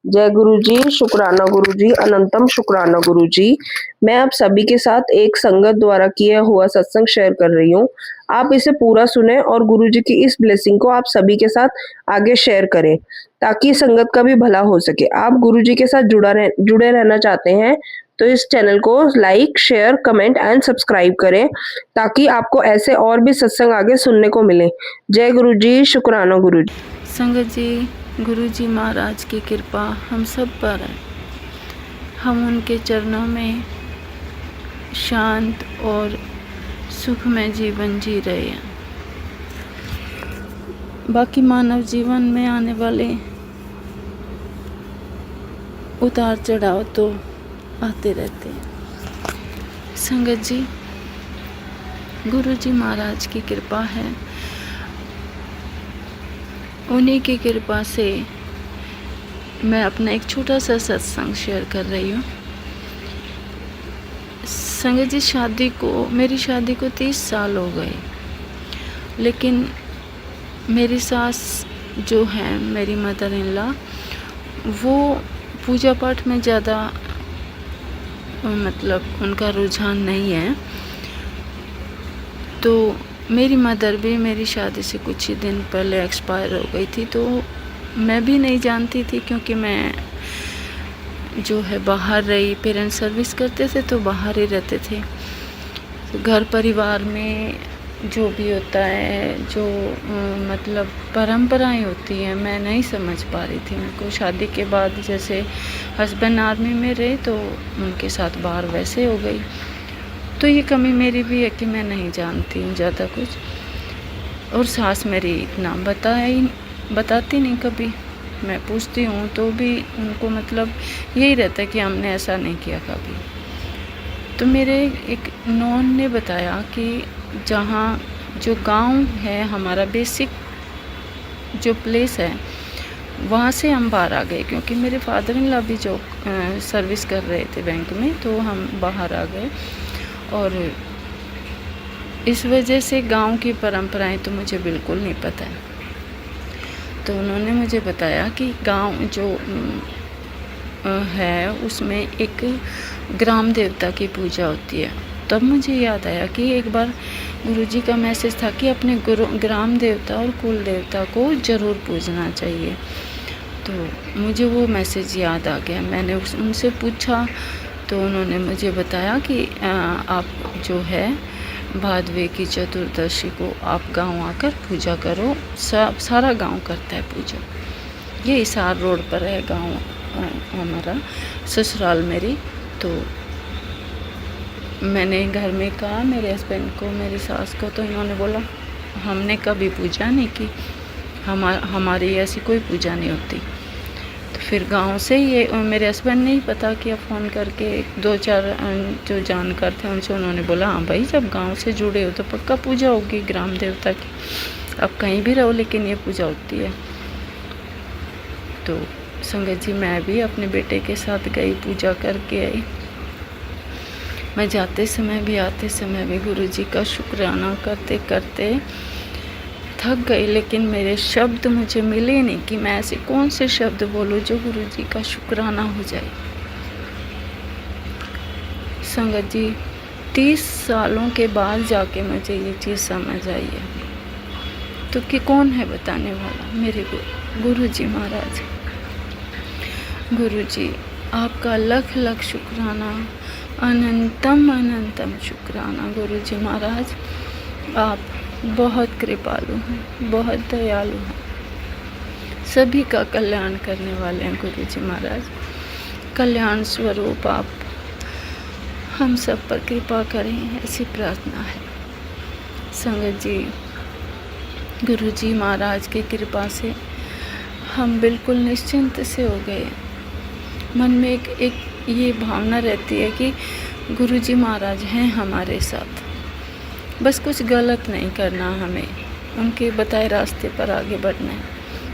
जय गुरु जी, शुक्राना गुरु जी, अनंतम शुक्राना गुरु जी। मैं आप सभी के साथ एक संगत द्वारा किया हुआ सत्संग शेयर कर रही हूँ। आप इसे पूरा सुने और गुरु जी की इस ब्लेसिंग को आप सभी के साथ आगे शेयर करें, ताकि संगत का भी भला हो सके। आप गुरु जी के साथ जुड़े रहना चाहते हैं तो इस चैनल को like, share, comment and subscribe करें, ताकि आपको ऐसे और भी सत्संग आगे सुनने को मिले। जय गुरु जी, शुक्राना गुरु जी। संगत जी, गुरु जी महाराज की कृपा हम सब पर है। हम उनके चरणों में शांत और सुखमय जीवन जी रहे हैं। बाकी मानव जीवन में आने वाले उतार चढ़ाव तो आते रहते हैं। संगत जी, गुरु जी महाराज की कृपा है। उन्हीं की कृपा से मैं अपना एक छोटा सा सत्संग शेयर कर रही हूँ। संगत जी, मेरी शादी को 30 साल हो गए, लेकिन मेरी सास जो है, मेरी मदर इन लॉ, वो पूजा पाठ में ज़्यादा उनका रुझान नहीं है। तो मेरी मदर भी मेरी शादी से कुछ ही दिन पहले एक्सपायर हो गई थी। तो मैं भी नहीं जानती थी, क्योंकि मैं जो है बाहर रही, पेरेंट्स सर्विस करते थे तो बाहर ही रहते थे। तो घर परिवार में जो भी होता है, जो परंपराएं होती हैं, मैं नहीं समझ पा रही थी उनको। शादी के बाद जैसे हस्बैंड आर्मी में रहे तो उनके साथ बाहर वैसे हो गई। तो ये कमी मेरी भी है कि मैं नहीं जानती हूँ ज़्यादा कुछ, और सास मेरी इतना बताती नहीं कभी। मैं पूछती हूँ तो भी उनको यही रहता है कि हमने ऐसा नहीं किया कभी। तो मेरे एक नॉन ने बताया कि जहाँ जो गांव है हमारा, बेसिक जो प्लेस है, वहाँ से हम बाहर आ गए, क्योंकि मेरे फादर इन लॉ भी जो सर्विस कर रहे थे बैंक में, तो हम बाहर आ गए। और इस वजह से गांव की परंपराएं तो मुझे बिल्कुल नहीं पता है। तो उन्होंने मुझे बताया कि गांव जो है उसमें एक ग्राम देवता की पूजा होती है। तब मुझे याद आया कि एक बार गुरुजी का मैसेज था कि अपने ग्राम देवता और कुल देवता को ज़रूर पूजना चाहिए। तो मुझे वो मैसेज याद आ गया। मैंने उनसे पूछा तो उन्होंने मुझे बताया कि आप जो है भादवे की चतुर्दशी को आप गांव आकर पूजा करो। सारा गांव करता है पूजा। ये हिसार रोड पर है गांव हमारा, ससुराल मेरी। तो मैंने घर में कहा मेरे हस्बैंड को, मेरी सास को, तो इन्होंने बोला हमने कभी पूजा नहीं की, हमारी ऐसी कोई पूजा नहीं होती। तो फिर गांव से ये मेरे हस्बैंड ने ही पता किया, फ़ोन करके 2-4 जो जानकार थे उनसे, उन्होंने बोला हाँ भाई, जब गांव से जुड़े हो तो पक्का पूजा होगी ग्राम देवता की। आप कहीं भी रहो लेकिन ये पूजा होती है। तो संगत जी, मैं भी अपने बेटे के साथ गई, पूजा करके आई। मैं जाते समय भी आते समय भी गुरुजी का शुक्राना करते करते थक गई, लेकिन मेरे शब्द मुझे मिले नहीं कि मैं ऐसे कौन से शब्द बोलूं जो गुरुजी का शुक्राना हो जाए। संगत जी, 30 सालों के बाद जाके मुझे ये चीज़ समझ आई है। तो कि कौन है बताने वाला? मेरे गुरुजी महाराज। गुरुजी, आपका लख लख शुक्राना, अनंतम अनंतम शुक्राना। गुरुजी महाराज, आप बहुत कृपालु हैं, बहुत दयालु हैं, सभी का कल्याण करने वाले हैं। गुरुजी महाराज, कल्याण स्वरूप आप हम सब पर कृपा करें, ऐसी प्रार्थना है। संगत जी, गुरुजी महाराज की कृपा से हम बिल्कुल निश्चिंत से हो गए। मन में एक ये भावना रहती है कि गुरुजी महाराज हैं हमारे साथ, बस कुछ गलत नहीं करना, हमें उनके बताए रास्ते पर आगे बढ़ना है,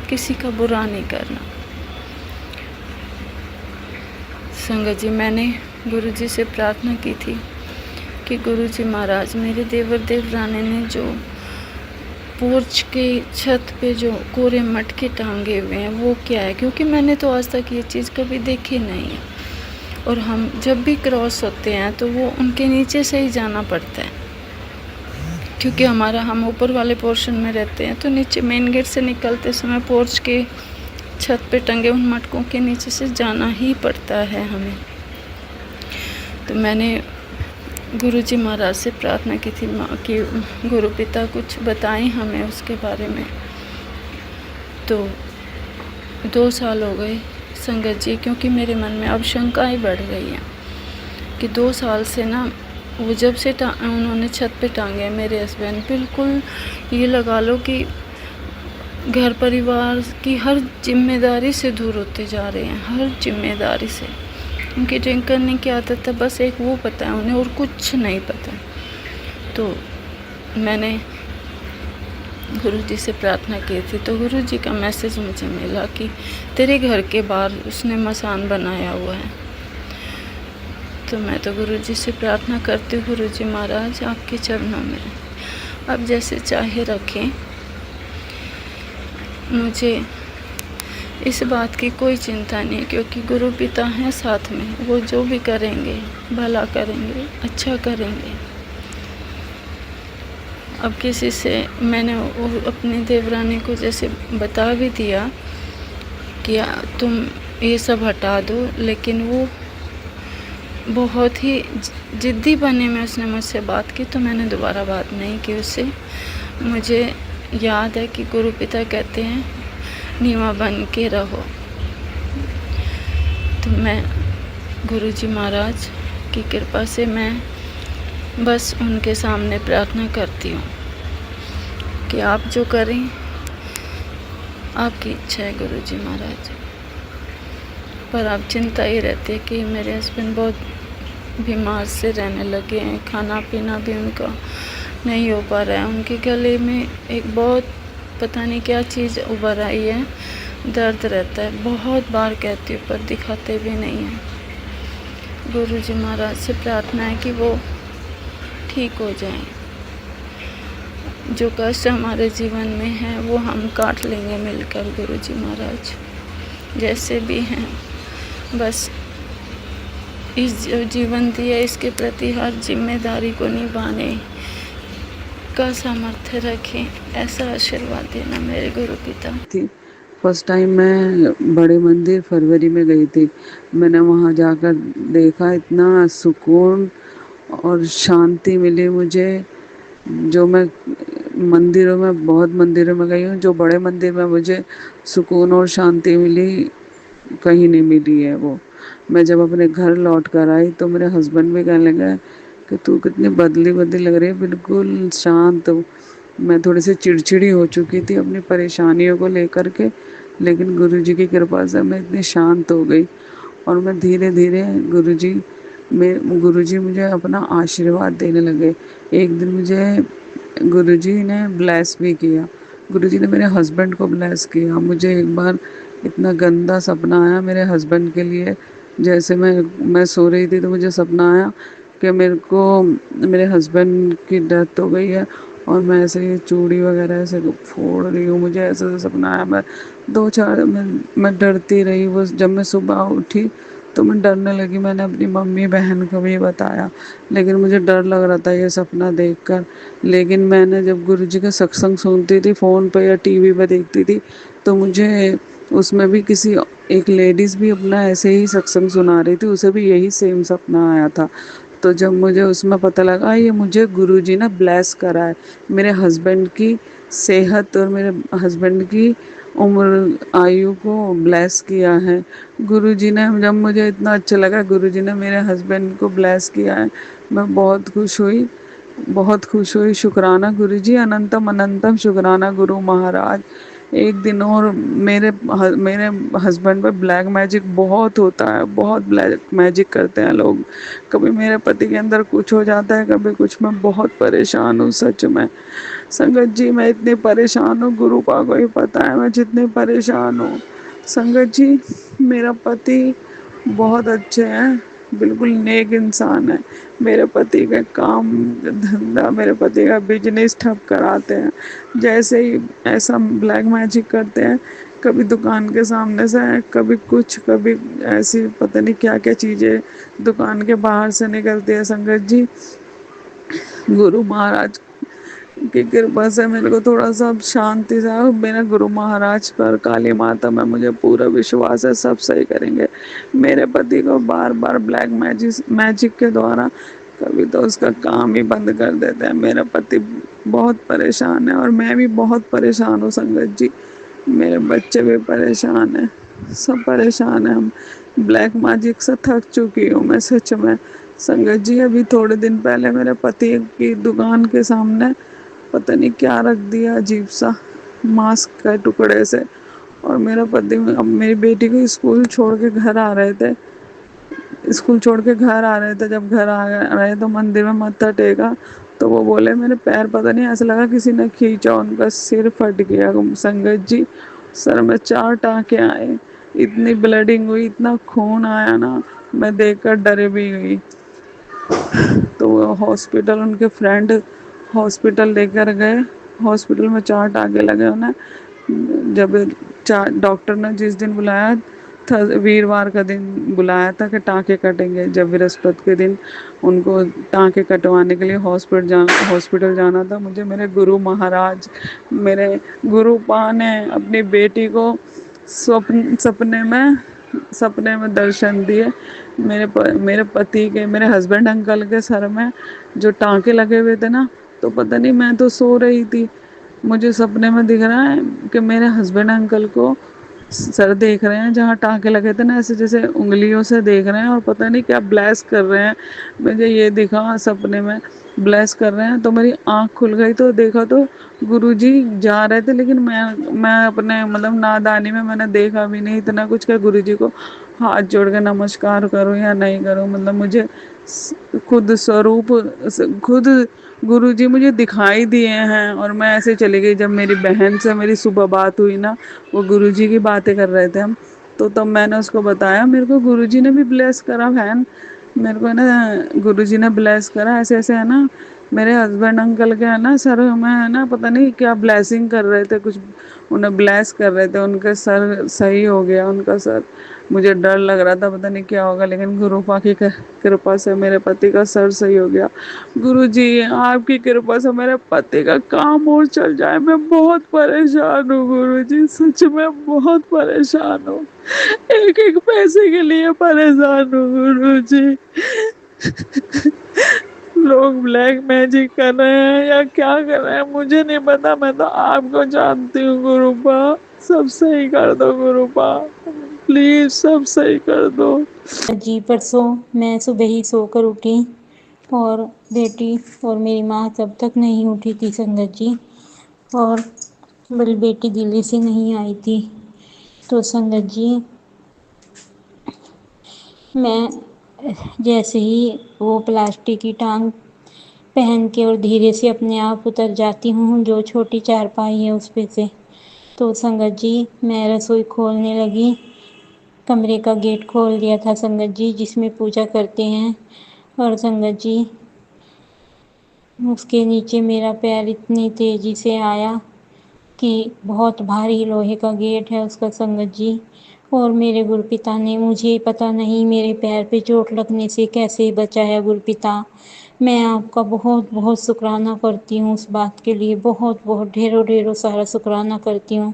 किसी का बुरा नहीं करना। संगत जी, मैंने गुरुजी से प्रार्थना की थी कि गुरुजी महाराज, मेरे देवर देवरानी ने जो पोर्च के छत पे जो कोरे मटके टांगे हुए हैं वो क्या है, क्योंकि मैंने तो आज तक ये चीज़ कभी देखी नहीं है। और हम जब भी क्रॉस होते हैं तो वो उनके नीचे से ही जाना पड़ता है, क्योंकि हम ऊपर वाले पोर्शन में रहते हैं, तो नीचे मेन गेट से निकलते समय पोर्च के छत पे टंगे उन मटकों के नीचे से जाना ही पड़ता है हमें। तो मैंने गुरुजी महाराज से प्रार्थना की थी कि गुरु पिता कुछ बताएं हमें उसके बारे में। तो 2 साल हो गए संगत जी, क्योंकि मेरे मन में अब शंकाएं बढ़ रही हैं कि 2 साल से ना वो जब से उन्होंने छत पे टांगे मेरे हस्बैंड, बिल्कुल ये लगा लो कि घर परिवार की हर जिम्मेदारी से दूर होते जा रहे हैं, हर जिम्मेदारी से। उनकी ड्रिंक करने की आदत है, बस एक वो पता है उन्हें और कुछ नहीं पता। तो मैंने गुरुजी से प्रार्थना की थी, तो गुरुजी का मैसेज मुझे मिला कि तेरे घर के बाहर उसने मसान बनाया हुआ है। तो मैं तो गुरुजी से प्रार्थना करती हूँ, गुरुजी महाराज आपके चरणों में आप जैसे चाहे रखें, मुझे इस बात की कोई चिंता नहीं, क्योंकि गुरु पिता हैं साथ में, वो जो भी करेंगे भला करेंगे, अच्छा करेंगे। अब किसी से मैंने अपनी देवरानी को जैसे बता भी दिया कि तुम ये सब हटा दो, लेकिन वो बहुत ही जिद्दी बने में उसने मुझसे बात की, तो मैंने दोबारा बात नहीं की उससे। मुझे याद है कि गुरु पिता कहते हैं नीवा बन के रहो। तो मैं गुरुजी महाराज की कृपा से मैं बस उनके सामने प्रार्थना करती हूँ कि आप जो करें आपकी इच्छा है गुरुजी महाराज। पर आप चिंता ही रहती है कि मेरे हस्बैंड बहुत बीमार से रहने लगे हैं, खाना पीना भी उनका नहीं हो पा रहा है, उनके गले में एक बहुत पता नहीं क्या चीज़ उभर आई है, दर्द रहता है। बहुत बार कहती हूँ पर दिखाते भी नहीं हैं। गुरुजी महाराज से प्रार्थना है कि वो ठीक हो जाएं। जो कष्ट हमारे जीवन में है वो हम काट लेंगे मिलकर गुरुजी महाराज, जैसे भी हैं। बस इस जो जीवन दिया इसके प्रति हर जिम्मेदारी को निभाने का सामर्थ्य रखें, ऐसा आशीर्वाद देना मेरे गुरु पिता। थी फर्स्ट टाइम मैं बड़े मंदिर फरवरी में गई थी। मैंने वहाँ जाकर देखा, इतना सुकून और शांति मिली मुझे। जो मैं मंदिरों में बहुत मंदिरों में गई हूँ, जो बड़े मंदिर में मुझे सुकून और शांति मिली कहीं नहीं मिली है वो। मैं जब अपने घर लौट कर आई तो मेरे हस्बैंड भी कहने लगे कि तू कितनी बदली लग रही है, बिल्कुल शांत। मैं थोड़ी सी चिड़चिड़ी हो चुकी थी अपनी परेशानियों को लेकर के, लेकिन गुरुजी की कृपा से मैं इतनी शांत हो गई। और मैं धीरे धीरे गुरुजी मुझे अपना आशीर्वाद देने लगे। एक दिन मुझे गुरुजी ने ब्लेस भी किया, गुरुजी ने मेरे हस्बैंड को ब्लेस किया। मुझे एक बार इतना गंदा सपना आया मेरे हस्बैंड के लिए। जैसे मैं सो रही थी तो मुझे सपना आया कि मेरे हस्बैंड की डेथ हो गई है और मैं ऐसे चूड़ी वगैरह ऐसे फोड़ रही हूँ। मुझे ऐसा सपना आया। मैं डरती रही। वो जब मैं सुबह उठी तो मैं डरने लगी। मैंने अपनी मम्मी बहन को भी बताया, लेकिन मुझे डर लग रहा था ये सपना देखकर। लेकिन मैंने जब गुरुजी का सत्संग सुनती थी फ़ोन पे या टीवी पे देखती थी, तो मुझे उसमें भी एक लेडीज़ भी अपना ऐसे ही सत्संग सुना रही थी, उसे भी यही सेम सपना आया था। तो जब मुझे उसमें पता लगा ये मुझे गुरुजी ने ब्लेस करा है, मेरे हस्बैंड की सेहत और मेरे हस्बैंड की उम्र आयु को ब्लेस किया है गुरुजी ने। जब मुझे इतना अच्छा लगा गुरुजी ने मेरे हस्बैंड को ब्लेस किया है, मैं बहुत खुश हुई। शुक्राना गुरुजी, अनंतम अनंतम शुक्राना गुरु महाराज। एक दिन और मेरे हस्बैंड पे ब्लैक मैजिक बहुत होता है, बहुत ब्लैक मैजिक करते हैं लोग। कभी मेरे पति के अंदर कुछ हो जाता है, कभी कुछ। मैं बहुत परेशान हूँ सच में संगत जी, मैं इतनी परेशान हूँ, गुरु पा को ही पता है मैं जितनी परेशान हूँ। संगत जी, मेरा पति बहुत अच्छे हैं, बिल्कुल नेक इंसान है। मेरे पति का काम धंधा, मेरे पति का बिजनेस ठप कराते हैं। जैसे ही ऐसा ब्लैक मैजिक करते हैं, कभी दुकान के सामने से, कभी कुछ, कभी ऐसी पता नहीं क्या क्या चीज़ें दुकान के बाहर से निकलती है। संगत जी, गुरु महाराज की कृपा से मेरे को थोड़ा सा अब शांति सा, मेरा गुरु महाराज पर, काली माता में मुझे पूरा विश्वास है, सब सही करेंगे। मेरे पति को बार बार ब्लैक मैजिक के द्वारा कभी तो उसका काम ही बंद कर देते हैं। मेरा पति बहुत परेशान है और मैं भी बहुत परेशान हूँ संगत जी। मेरे बच्चे भी परेशान हैं, सब परेशान हैं। हम ब्लैक मैजिक से थक चुकी हूँ मैं सच में। संगत जी, अभी थोड़े दिन पहले मेरे पति की दुकान के सामने पता नहीं क्या रख दिया अजीब सा, मास्क के टुकड़े से। और मेरा पति अब मेरी बेटी को स्कूल छोड़ के घर आ रहे थे, जब घर आ रहे तो मंदिर में मत्था टेका, तो वो बोले मेरे पैर पता नहीं ऐसा लगा किसी ने खींचा, उनका सिर फट गया संगत जी। सर में 4 टाँके आए, इतनी ब्लीडिंग हुई, इतना खून आया ना, मैं देखकर डर भी गई। तो वो हॉस्पिटल, उनके फ्रेंड हॉस्पिटल लेकर गए। हॉस्पिटल में 4 टाँके लगे उन्हें। जब डॉक्टर ने जिस दिन बुलाया था, वीरवार का दिन बुलाया था कि टाँके कटेंगे, जब बृहस्पति के दिन उनको टाँके कटवाने के लिए हॉस्पिटल जाना था। मुझे मेरे गुरु महाराज, मेरे गुरु पा ने अपनी बेटी को सपने में दर्शन दिए। मेरे पति के, मेरे हस्बैंड अंकल के सर में जो टाँके लगे हुए थे ना, तो पता नहीं, मैं तो सो रही थी, मुझे सपने में दिख रहा है कि मेरे हस्बैंड अंकल को सर देख रहे हैं, जहाँ टाँके लगे थे ना, ऐसे जैसे उंगलियों से देख रहे हैं और पता नहीं क्या ब्लेस कर रहे हैं। मुझे ये दिखा सपने में ब्लेस कर रहे हैं, तो मेरी आँख खुल गई, तो देखा तो गुरुजी जा रहे थे, लेकिन मैं अपने मतलब नादानी में मैंने देखा भी नहीं इतना कुछ कि गुरुजी को हाथ जोड़ के नमस्कार करूं या नहीं करूं। मतलब मुझे खुद गुरुजी मुझे दिखाई दिए हैं और मैं ऐसे चली गई। जब मेरी बहन से मेरी सुबह बात हुई ना, वो गुरुजी की बातें कर रहे थे हम, तो तब मैंने उसको बताया मेरे को गुरुजी ने भी ब्लेस करा बहन, मेरे को ना गुरुजी ने ब्लेस करा, ऐसे ऐसे है ना। मेरे हस्बैंड अंकल के है ना सर में है ना, पता नहीं क्या ब्लेसिंग कर रहे थे, कुछ उन्हें ब्लेस कर रहे थे, उनके सर सही हो गया, उनका सर। मुझे डर लग रहा था पता नहीं क्या होगा, लेकिन गुरुपा की कृपा से मेरे पति का सर सही हो गया। गुरुजी, आपकी कृपा से मेरे पति का काम और चल जाए। मैं बहुत परेशान हूँ गुरुजी, सच में बहुत परेशान हूँ, एक एक पैसे के लिए परेशान हूँ गुरुजी। लोग ब्लैक मैजिक कर रहे हैं या क्या कर रहे हैं मुझे नहीं पता, मैं तो आपको जानती हूँ गुरुपा। सब सही कर दो गुरुपा, प्लीज सब सही कर दो। जी परसों मैं सुबह ही सोकर उठी और बेटी और मेरी माँ तब तक नहीं उठी थी संगत जी, और बड़ी बेटी दिल्ली से नहीं आई थी। तो संगत जी, मैं जैसे ही वो प्लास्टिक की टांग पहन के और धीरे से अपने आप उतर जाती हूँ जो छोटी चारपाई है उस पे से, तो संगत जी मैं रसोई खोलने लगी, कमरे का गेट खोल दिया था संगत जी जिसमें पूजा करते हैं, और संगत जी उसके नीचे मेरा पैर इतनी तेज़ी से आया कि बहुत भारी लोहे का गेट है उसका संगत जी, और मेरे गुरुपिता ने, मुझे पता नहीं मेरे पैर पे चोट लगने से कैसे बचाया गुरुपिता। मैं आपका बहुत बहुत शुक्राना करती हूँ उस बात के लिए, बहुत बहुत ढेरों ढेरों सारा शुक्राना करती हूँ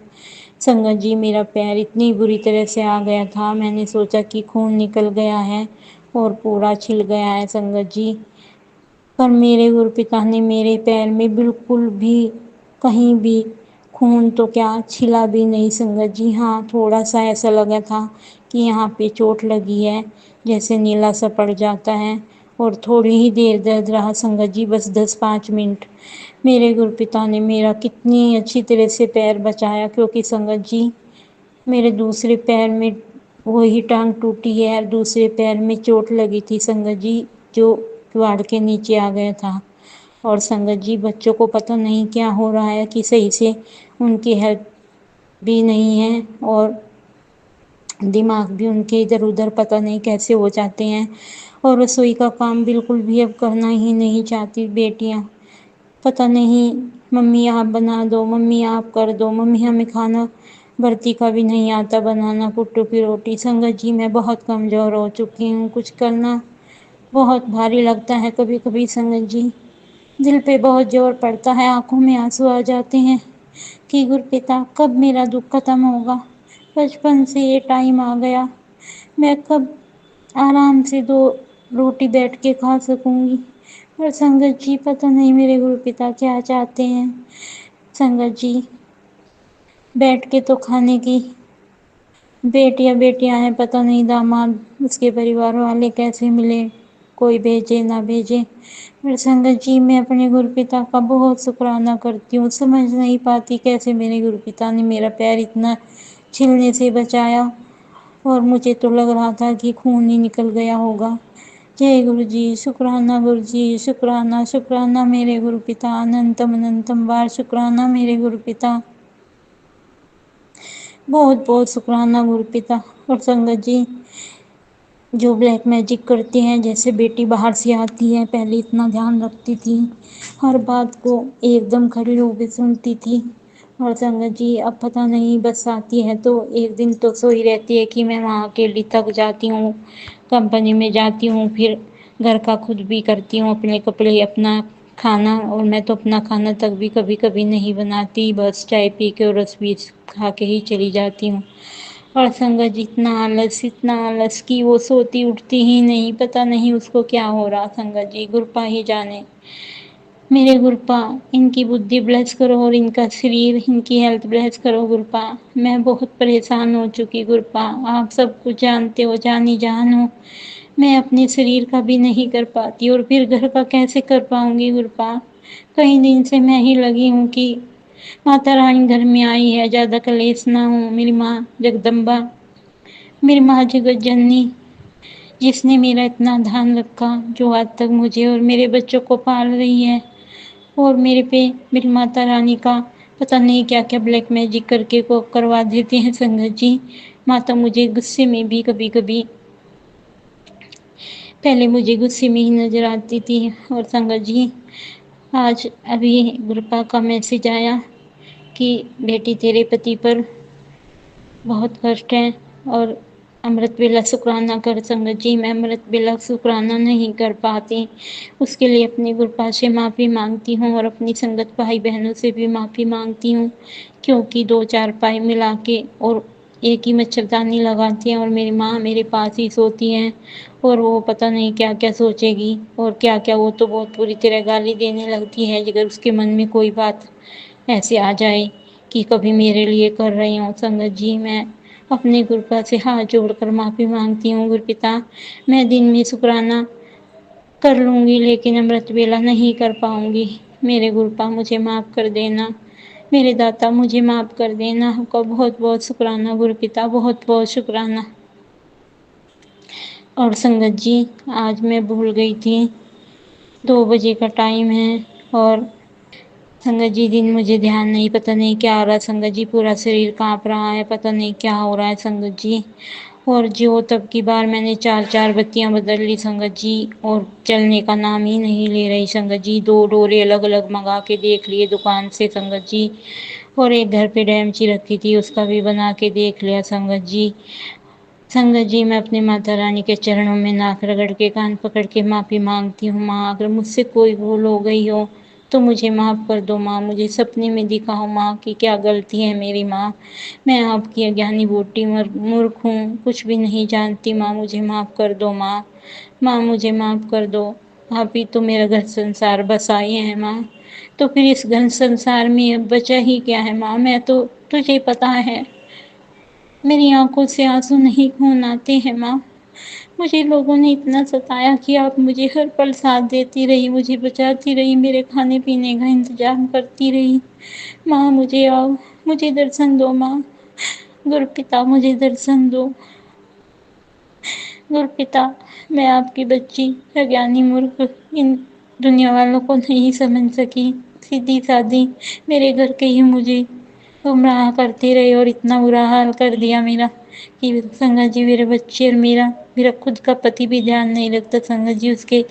संगत जी। मेरा पैर इतनी बुरी तरह से आ गया था, मैंने सोचा कि खून निकल गया है और पूरा छिल गया है संगत जी, पर मेरे गुरुपिता ने मेरे पैर में बिल्कुल भी कहीं भी खून तो क्या छिला भी नहीं संगत जी। हाँ, थोड़ा सा ऐसा लगा था कि यहाँ पे चोट लगी है, जैसे नीला सा पड़ जाता है, और थोड़ी ही देर दर्द रहा संगत जी, बस 10-5 मिनट। मेरे गुरुपिता ने मेरा कितनी अच्छी तरह से पैर बचाया, क्योंकि संगत जी मेरे दूसरे पैर में वही टांग टूटी है और दूसरे पैर में चोट लगी थी संगत जी, जो किवाड़ के नीचे आ गया था। और संगत जी बच्चों को पता नहीं क्या हो रहा है कि सही से उनकी हेल्प भी नहीं है और दिमाग भी उनके इधर उधर पता नहीं कैसे हो जाते हैं, और रसोई का काम बिल्कुल भी अब करना ही नहीं चाहती बेटियाँ। पता नहीं, मम्मी आप बना दो, मम्मी आप कर दो, मम्मी हमें खाना भर्ती का भी नहीं आता बनाना, कुट्टू की रोटी। संगत जी मैं बहुत कमज़ोर हो चुकी हूँ, कुछ करना बहुत भारी लगता है कभी कभी संगत जी। दिल पे बहुत जोर पड़ता है, आंखों में आंसू आ जाते हैं कि गुरपिता कब मेरा दुख खत्म होगा। बचपन से ये टाइम आ गया, मैं कब आराम से 2 रोटी बैठ के खा सकूंगी। और संगत जी पता नहीं मेरे गुरुपिता क्या चाहते हैं। संगत जी बैठ के तो खाने की बेटियां बेटियां हैं, पता नहीं दामाद उसके परिवार वाले कैसे मिले, कोई भेजे ना भेजे। पर संगत जी मैं अपने गुरुपिता का बहुत शुक्राना करती हूँ। समझ नहीं पाती कैसे मेरे गुरुपिता ने मेरा पैर इतना छिलने से बचाया, और मुझे तो लग रहा था कि खून ही निकल गया होगा। जय गुरु जी, शुक्राना गुरु जी, शुक्राना शुक्राना मेरे गुरुपिता, अनंतम अनंतम बार शुक्राना मेरे गुरुपिता, बहुत बहुत शुक्राना गुरुपिता। और संगत जी जो ब्लैक मैजिक करते हैं, जैसे बेटी बाहर से आती है पहले इतना ध्यान रखती थी, हर बात को एकदम खड़ी होकर सुनती थी। और संगत जी अब पता नहीं बस आती है तो एक दिन तो सोई रहती है कि मैं वहाँ अकेली थक जाती हूँ, कंपनी में जाती हूँ, फिर घर का खुद भी करती हूँ, अपने कपड़े अपना खाना। और मैं तो अपना खाना तक भी कभी कभी नहीं बनाती, बस चाय पी के और रस भी खा के ही चली जाती हूँ। और संगत जी इतना आलस कि वो सोती उठती ही नहीं, पता नहीं उसको क्या हो रहा। संगत जी गुरपा ही जाने। मेरे गुरपा इनकी बुद्धि ब्लेस करो और इनका शरीर इनकी हेल्थ ब्लेस करो गुरपा। मैं बहुत परेशान हो चुकी गुरपा, आप सब कुछ जानते हो, जानी जान हो। मैं अपने शरीर का भी नहीं कर पाती और फिर घर का कैसे कर पाऊंगी गुरपा। कई दिन से मैं ही लगी हूँ कि माता रानी घर में आई है, ज़्यादा कलेश ना हो। मेरी माँ जगदम्बा, मेरी माँ जगत जननी, जिसने मेरा इतना ध्यान रखा, जो आज तक मुझे और मेरे बच्चों को पाल रही है। और मेरे पे मेरी माता रानी का पता नहीं क्या क्या ब्लैक मैजिक करके को करवा देते हैं संगत जी। माता मुझे गुस्से में भी कभी कभी, पहले मुझे गुस्से में ही नजर आती थी। और संगत जी आज अभी गुरपा का मैसेज आया कि बेटी तेरे पति पर बहुत कष्ट है और अमृत वेला शुक्राना कर। संगत जी मैं अमृत वेला शुक्राना नहीं कर पाती, उसके लिए अपनी गुरपा से माफ़ी मांगती हूँ और अपनी संगत भाई बहनों से भी माफ़ी मांगती हूँ, क्योंकि 2-4 पाई मिला के और एक ही मच्छरदानी लगाती हैं और मेरी माँ मेरे पास ही सोती हैं। और वो पता नहीं क्या क्या सोचेगी और क्या क्या, वो तो बहुत बुरी तरह गाली देने लगती है अगर उसके मन में कोई बात ऐसे आ जाए कि कभी मेरे लिए कर रही हूँ। संगत जी मैं अपने गुरपा से हाथ जोड़कर माफ़ी मांगती हूँ गुरपिता। मैं दिन में शुक्राना कर लूँगी लेकिन अमृत वेला नहीं कर पाऊँगी। मेरे गुरपा मुझे माफ़ कर देना, मेरे दाता मुझे माफ़ कर देना। आपका बहुत बहुत शुक्राना गुरपिता, बहुत बहुत शुक्राना। और संगत जी आज मैं भूल गई थी, 2 बजे का टाइम है और संगत जी दिन मुझे ध्यान नहीं, पता नहीं क्या हो रहा है संगत जी, पूरा शरीर कांप रहा है, पता नहीं क्या हो रहा है संगत जी। और जो तब की बार मैंने 4-4 बत्तियां बदल ली संगत जी, और चलने का नाम ही नहीं ले रही संगत जी। 2 डोरे अलग अलग मंगा के देख लिए दुकान से संगत जी, और एक घर पे डैमची रखी थी उसका भी बना के देख लिया संगत जी। संगत जी मैं अपनी माता रानी के चरणों में नाक रगड़ के कान पकड़ के माफ़ी मांगती हूँ। माँ अगर मुझसे कोई भूल हो गई हो तो मुझे माफ़ कर दो माँ, मुझे सपने में दिखाओ माँ कि क्या गलती है मेरी माँ। मैं आपकी अज्ञानी बोटी मूर्ख हूँ, कुछ भी नहीं जानती माँ, मुझे माफ़ कर दो माँ। माँ मुझे माफ़ कर दो, आप ही तो मेरा घर संसार बसाए हैं माँ, तो फिर इस घर संसार में अब बचा ही क्या है माँ। मैं तो तुझे पता है मेरी आंखों से आंसू नहीं खून आते हैं माँ। मुझे लोगों ने इतना सताया कि आप मुझे हर पल साथ देती रही, मुझे बचाती रही, मेरे खाने पीने का इंतजाम करती रही। माँ मुझे आओ, मुझे दर्शन दो माँ, गुरपिता मुझे दर्शन दो। गुरपिता मैं आपकी बच्ची अज्ञानी मूर्ख इन दुनिया वालों को नहीं समझ सकी, सीधी सादी मेरे घर के ही मुझे गुमराह करते रहे और इतना बुरा हाल कर दिया मेरा कि संगत जी मेरे बच्चे और मेरा मेरा खुद का पति भी ध्यान नहीं रखता संगत जी। उसके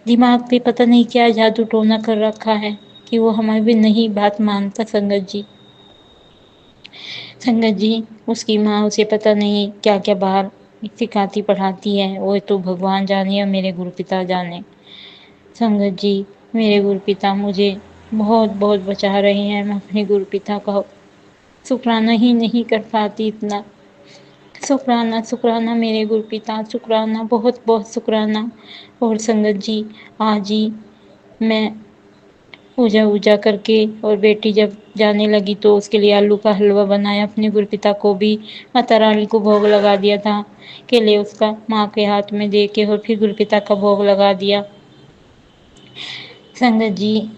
दिमाग पे पता नहीं क्या जादू टोना कर रखा है कि वो हमारी भी नहीं बात मानता संगत जी। संगत जी, उसकी माँ उसे पता नहीं क्या क्या बाहर सिखाती पढ़ाती है, वो तो भगवान जाने और मेरे गुरु पिता जाने। संगत जी, मेरे गुरु पिता मुझे बहुत बहुत बचा रहे हैं। मैं अपने गुरु पिता का शुक्राना ही नहीं कर पाती इतना। शुक्राना शुक्राना मेरे गुरु पिता, शुक्राना बहुत बहुत शुक्राना। और संगत जी, आज ही मैं पूजा वूजा करके और बेटी जब जाने लगी तो उसके लिए आलू का हलवा बनाया। अपने गुरपिता को भी माता रानी को भोग लगा दिया था, केले उसका माँ के हाथ में दे के, और फिर गुरपिता का भोग लगा दिया। संगत जी,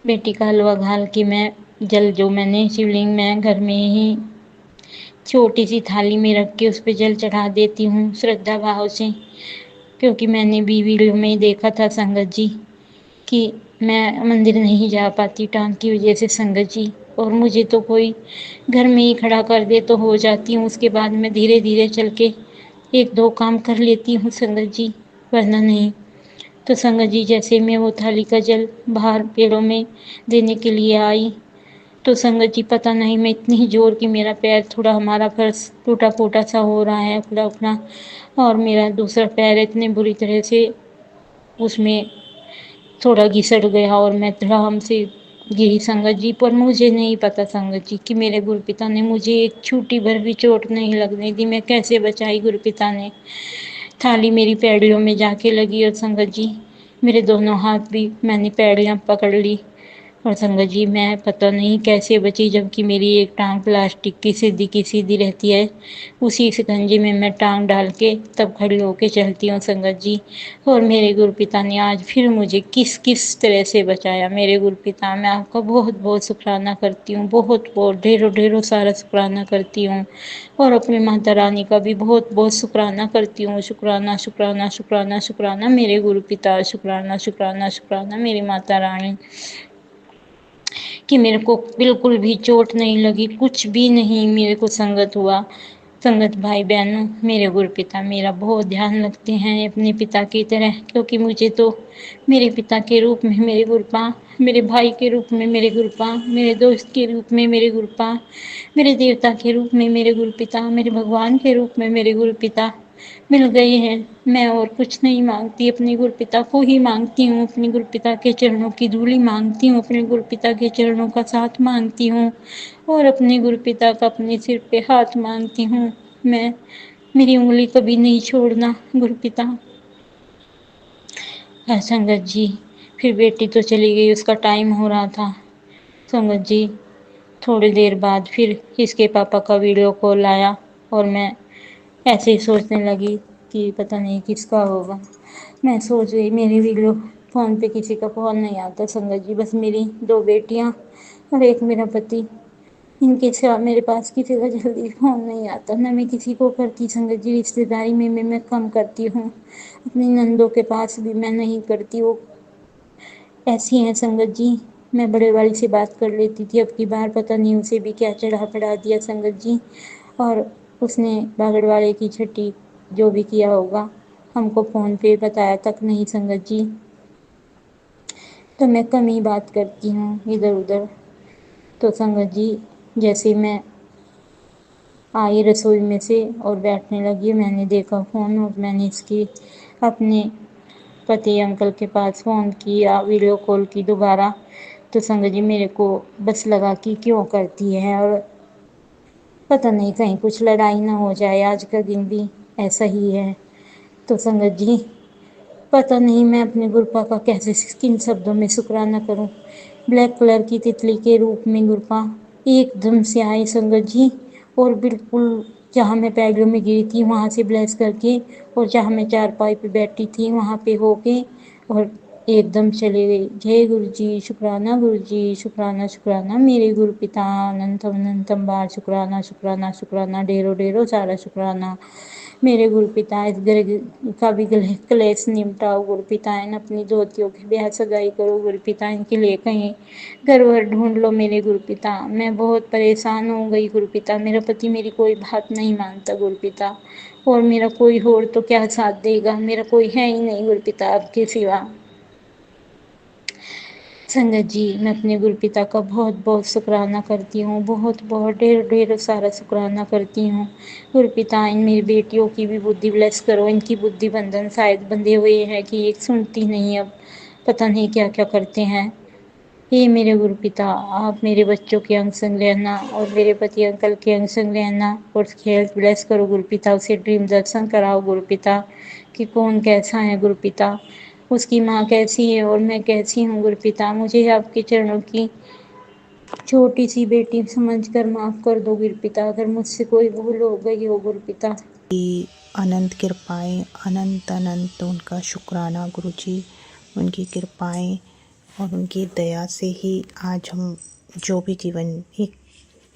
बेटी का हलवा घाल के मैं जल जो मैंने शिवलिंग में घर में ही छोटी सी थाली में रख के उस पर जल चढ़ा देती हूँ श्रद्धा भाव से, क्योंकि मैंने भी वीडियो में देखा था संगत जी कि मैं मंदिर नहीं जा पाती टांग की वजह से संगत जी। और मुझे तो कोई घर में ही खड़ा कर दे तो हो जाती हूँ, उसके बाद मैं धीरे धीरे चल के एक दो काम कर लेती हूँ संगत जी, वरना नहीं। तो संगत जी, जैसे मैं वो थाली का जल बाहर पेड़ों में देने के लिए आई तो संगत जी पता नहीं मैं इतनी जोर की, मेरा पैर थोड़ा, हमारा फर्श टूटा फूटा सा हो रहा है, उखड़ा उखड़ा, और मेरा दूसरा पैर इतने बुरी तरह से उसमें थोड़ा घिसट गया और मैं धड़ाम से गिरी संगत जी। पर मुझे नहीं पता संगत जी कि मेरे गुरुपिता ने मुझे एक छूटी भर भी चोट नहीं लगने दी। मैं कैसे बचाई गुरुपिता ने। थाली मेरी पैड़ियों में जाके लगी और संगत जी मेरे दोनों हाथ भी मैंने पैड़ियाँ पकड़ ली। और संगत जी, मैं पता नहीं कैसे बची, जबकि मेरी एक टांग प्लास्टिक की सीधी रहती है। उसी शिकंजी में मैं टांग डाल के तब खड़ी होके चलती हूँ संगत जी। और मेरे गुरुपिता ने आज फिर मुझे किस किस तरह से बचाया। मेरे गुरुपिता, मैं आपका बहुत बहुत शुक्राना करती हूँ, बहुत बहुत ढेरों ढेरों सारा शुक्राना करती हूँ। और अपनी माता रानी का भी बहुत बहुत शुक्राना करती हूँ। शुक्राना शुक्राना शुक्राना शुक्राना मेरे गुरुपिता, शुक्राना शुक्राना शुक्राना मेरी माता रानी कि मेरे को बिल्कुल भी चोट नहीं लगी, कुछ भी नहीं मेरे को संगत हुआ। संगत भाई बहनों, मेरे गुरुपिता मेरा बहुत ध्यान रखते हैं अपने पिता की तरह, क्योंकि मुझे तो मेरे पिता के रूप में मेरे गुरुपा, मेरे भाई के रूप में मेरे गुरुपा, मेरे दोस्त के रूप में मेरे गुरुपा, मेरे देवता के रूप में मेरे गुरुपिता, मेरे भगवान के रूप में मेरे गुरुपिता मिल गए हैं। मैं और कुछ नहीं मांगती, अपने गुरुपिता को ही मांगती हूँ। अपने गुरुपिता के चरणों की धूली मांगती हूँ, अपने गुरुपिता के चरणों का साथ मांगती हूँ, और अपने गुरुपिता का अपने सिर पे हाथ मांगती हूँ। मैं मेरी उंगली कभी नहीं छोड़ना गुरुपिता। संगत जी, फिर बेटी तो चली गई, उसका टाइम हो रहा था। संगत जी, थोड़ी देर बाद फिर इसके पापा का वीडियो कॉल आया और मैं ऐसे ही सोचने लगी कि पता नहीं किसका होगा। मैं सोच रही, मेरे वीडियो फ़ोन पे किसी का फ़ोन नहीं आता संगत जी, बस मेरी 2 बेटियाँ और एक मेरा पति, इनके सिवा मेरे पास किसी का जल्दी फ़ोन नहीं आता। ना मैं किसी को करती संगत जी, रिश्तेदारी में मैं कम करती हूँ। अपनी नंदों के पास भी मैं नहीं करती, वो ऐसी हैं संगत जी। मैं बड़े वाली से बात कर लेती थी, अब की बार पता नहीं उसे भी क्या चढ़ा पड़ा दिया संगत जी, और उसने बागड़ वाले की छठी जो भी किया होगा हमको फ़ोन पे बताया तक नहीं संगत जी। तो मैं कम ही बात करती हूँ इधर उधर। तो संगत जी, जैसे मैं आई रसोई में से और बैठने लगी, मैंने देखा फ़ोन और मैंने इसकी अपने पति अंकल के पास फ़ोन किया, वीडियो कॉल की दोबारा। तो संगत जी, मेरे को बस लगा कि क्यों करती है, और पता नहीं कहीं कुछ लड़ाई ना हो जाए, आज का दिन भी ऐसा ही है। तो संगत जी, पता नहीं मैं अपने गुरुपा का कैसे किन शब्दों में शुक्राना करूं। ब्लैक कलर की तितली के रूप में गुरुपा एकदम से आए संगत जी, और बिल्कुल जहाँ मैं पैरों में गिरी थी वहाँ से ब्लेस करके, और जहाँ मैं चारपाई पे बैठी थी वहाँ पे होके और एकदम चले गए। जय गुरु जी, शुक्राना गुरु जी, शुक्राना शुक्राना मेरे गुरु पिता, अनंतम अनंतम बार शुक्राना शुक्राना शुक्राना, ढेरों ढेरों सारा शुक्राना मेरे गुरु पिता। इस घर का भी क्लेश निपटाओ गुरु पिता, इन अपनी ज्योतियों की ब्याह सगाई करो गुरु पिता, इनके लिए कहीं घर वर ढूंढ लो मेरे गुरु पिता। मैं बहुत परेशान हो गई गुरु पिता, मेरा पति मेरी कोई बात नहीं मानता गुरु पिता, और मेरा कोई और तो क्या साथ देगा, मेरा कोई है ही नहीं गुरुपिता आपके सिवा। संगत जी, मैं अपने गुरुपिता का बहुत बहुत शुक्राना करती हूँ, बहुत बहुत ढेर ढेर सारा शुक्राना करती हूँ। गुरुपिता, इन मेरी बेटियों की भी बुद्धि ब्लेस करो, इनकी बुद्धि बंधन शायद बंधे हुए हैं कि एक सुनती नहीं, अब पता नहीं क्या क्या करते हैं। हे मेरे गुरुपिता, आप मेरे बच्चों के अंग संग रहना और मेरे पति अंकल के अंग संग रहना और हेल्थ ब्लेस करो गुरुपिता। उसे ड्रीम दर्शन कराओ गुरुपिता कि कौन कैसा है गुरुपिता, उसकी माँ कैसी है और मैं कैसी हूँ गुरुपिता। मुझे आपके चरणों की छोटी सी बेटी समझकर माफ़ कर दो गुरुपिता, अगर मुझसे कोई भूल हो गई हो गुरुपिता। की अनंत कृपाएं, अनंत अनंत उनका शुक्राना गुरुजी। उनकी कृपाएं और उनकी दया से ही आज हम जो भी जीवन, एक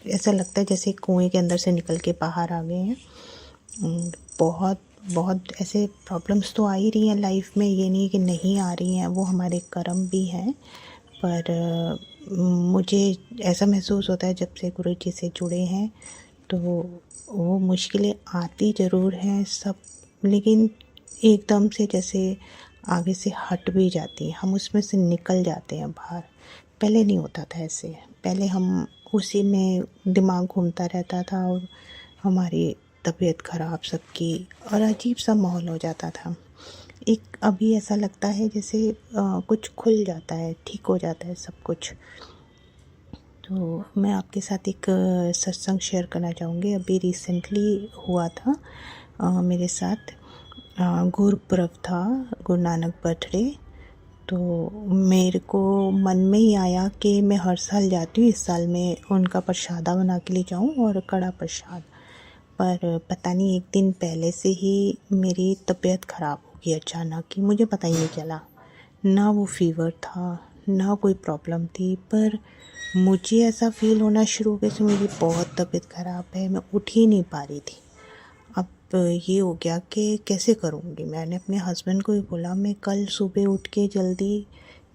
ऐसा लगता है जैसे कुएं के अंदर से निकल के बाहर आ गए हैं। बहुत बहुत ऐसे प्रॉब्लम्स तो आ ही रही हैं लाइफ में, ये नहीं कि नहीं आ रही हैं, वो हमारे कर्म भी हैं। पर मुझे ऐसा महसूस होता है जब से गुरु जी से जुड़े हैं तो वो मुश्किलें आती ज़रूर हैं सब, लेकिन एकदम से जैसे आगे से हट भी जाती हैं, हम उसमें से निकल जाते हैं बाहर। पहले नहीं होता था ऐसे, पहले हम उसी में दिमाग घूमता रहता था और हमारी तबीयत ख़राब सबकी और अजीब सा माहौल हो जाता था। एक अभी ऐसा लगता है जैसे कुछ खुल जाता है, ठीक हो जाता है सब कुछ। तो मैं आपके साथ एक सत्संग शेयर करना चाहूँगी। अभी रिसेंटली हुआ था मेरे साथ, गुरुपुरब था, गुरु नानक बर्थडे। तो मेरे को मन में ही आया कि मैं हर साल जाती हूँ, इस साल मैं उनका प्रसादा बना के ले जाऊँ और कड़ा प्रसाद। पर पता नहीं एक दिन पहले से ही मेरी तबीयत ख़राब हो गई अचानक ही, मुझे पता ही नहीं चला। ना वो फीवर था ना कोई प्रॉब्लम थी, पर मुझे ऐसा फ़ील होना शुरू हो गया कि मेरी बहुत तबीयत ख़राब है, मैं उठ ही नहीं पा रही थी। अब ये हो गया कि कैसे करूँगी। मैंने अपने हस्बैंड को भी बोला मैं कल सुबह उठ के जल्दी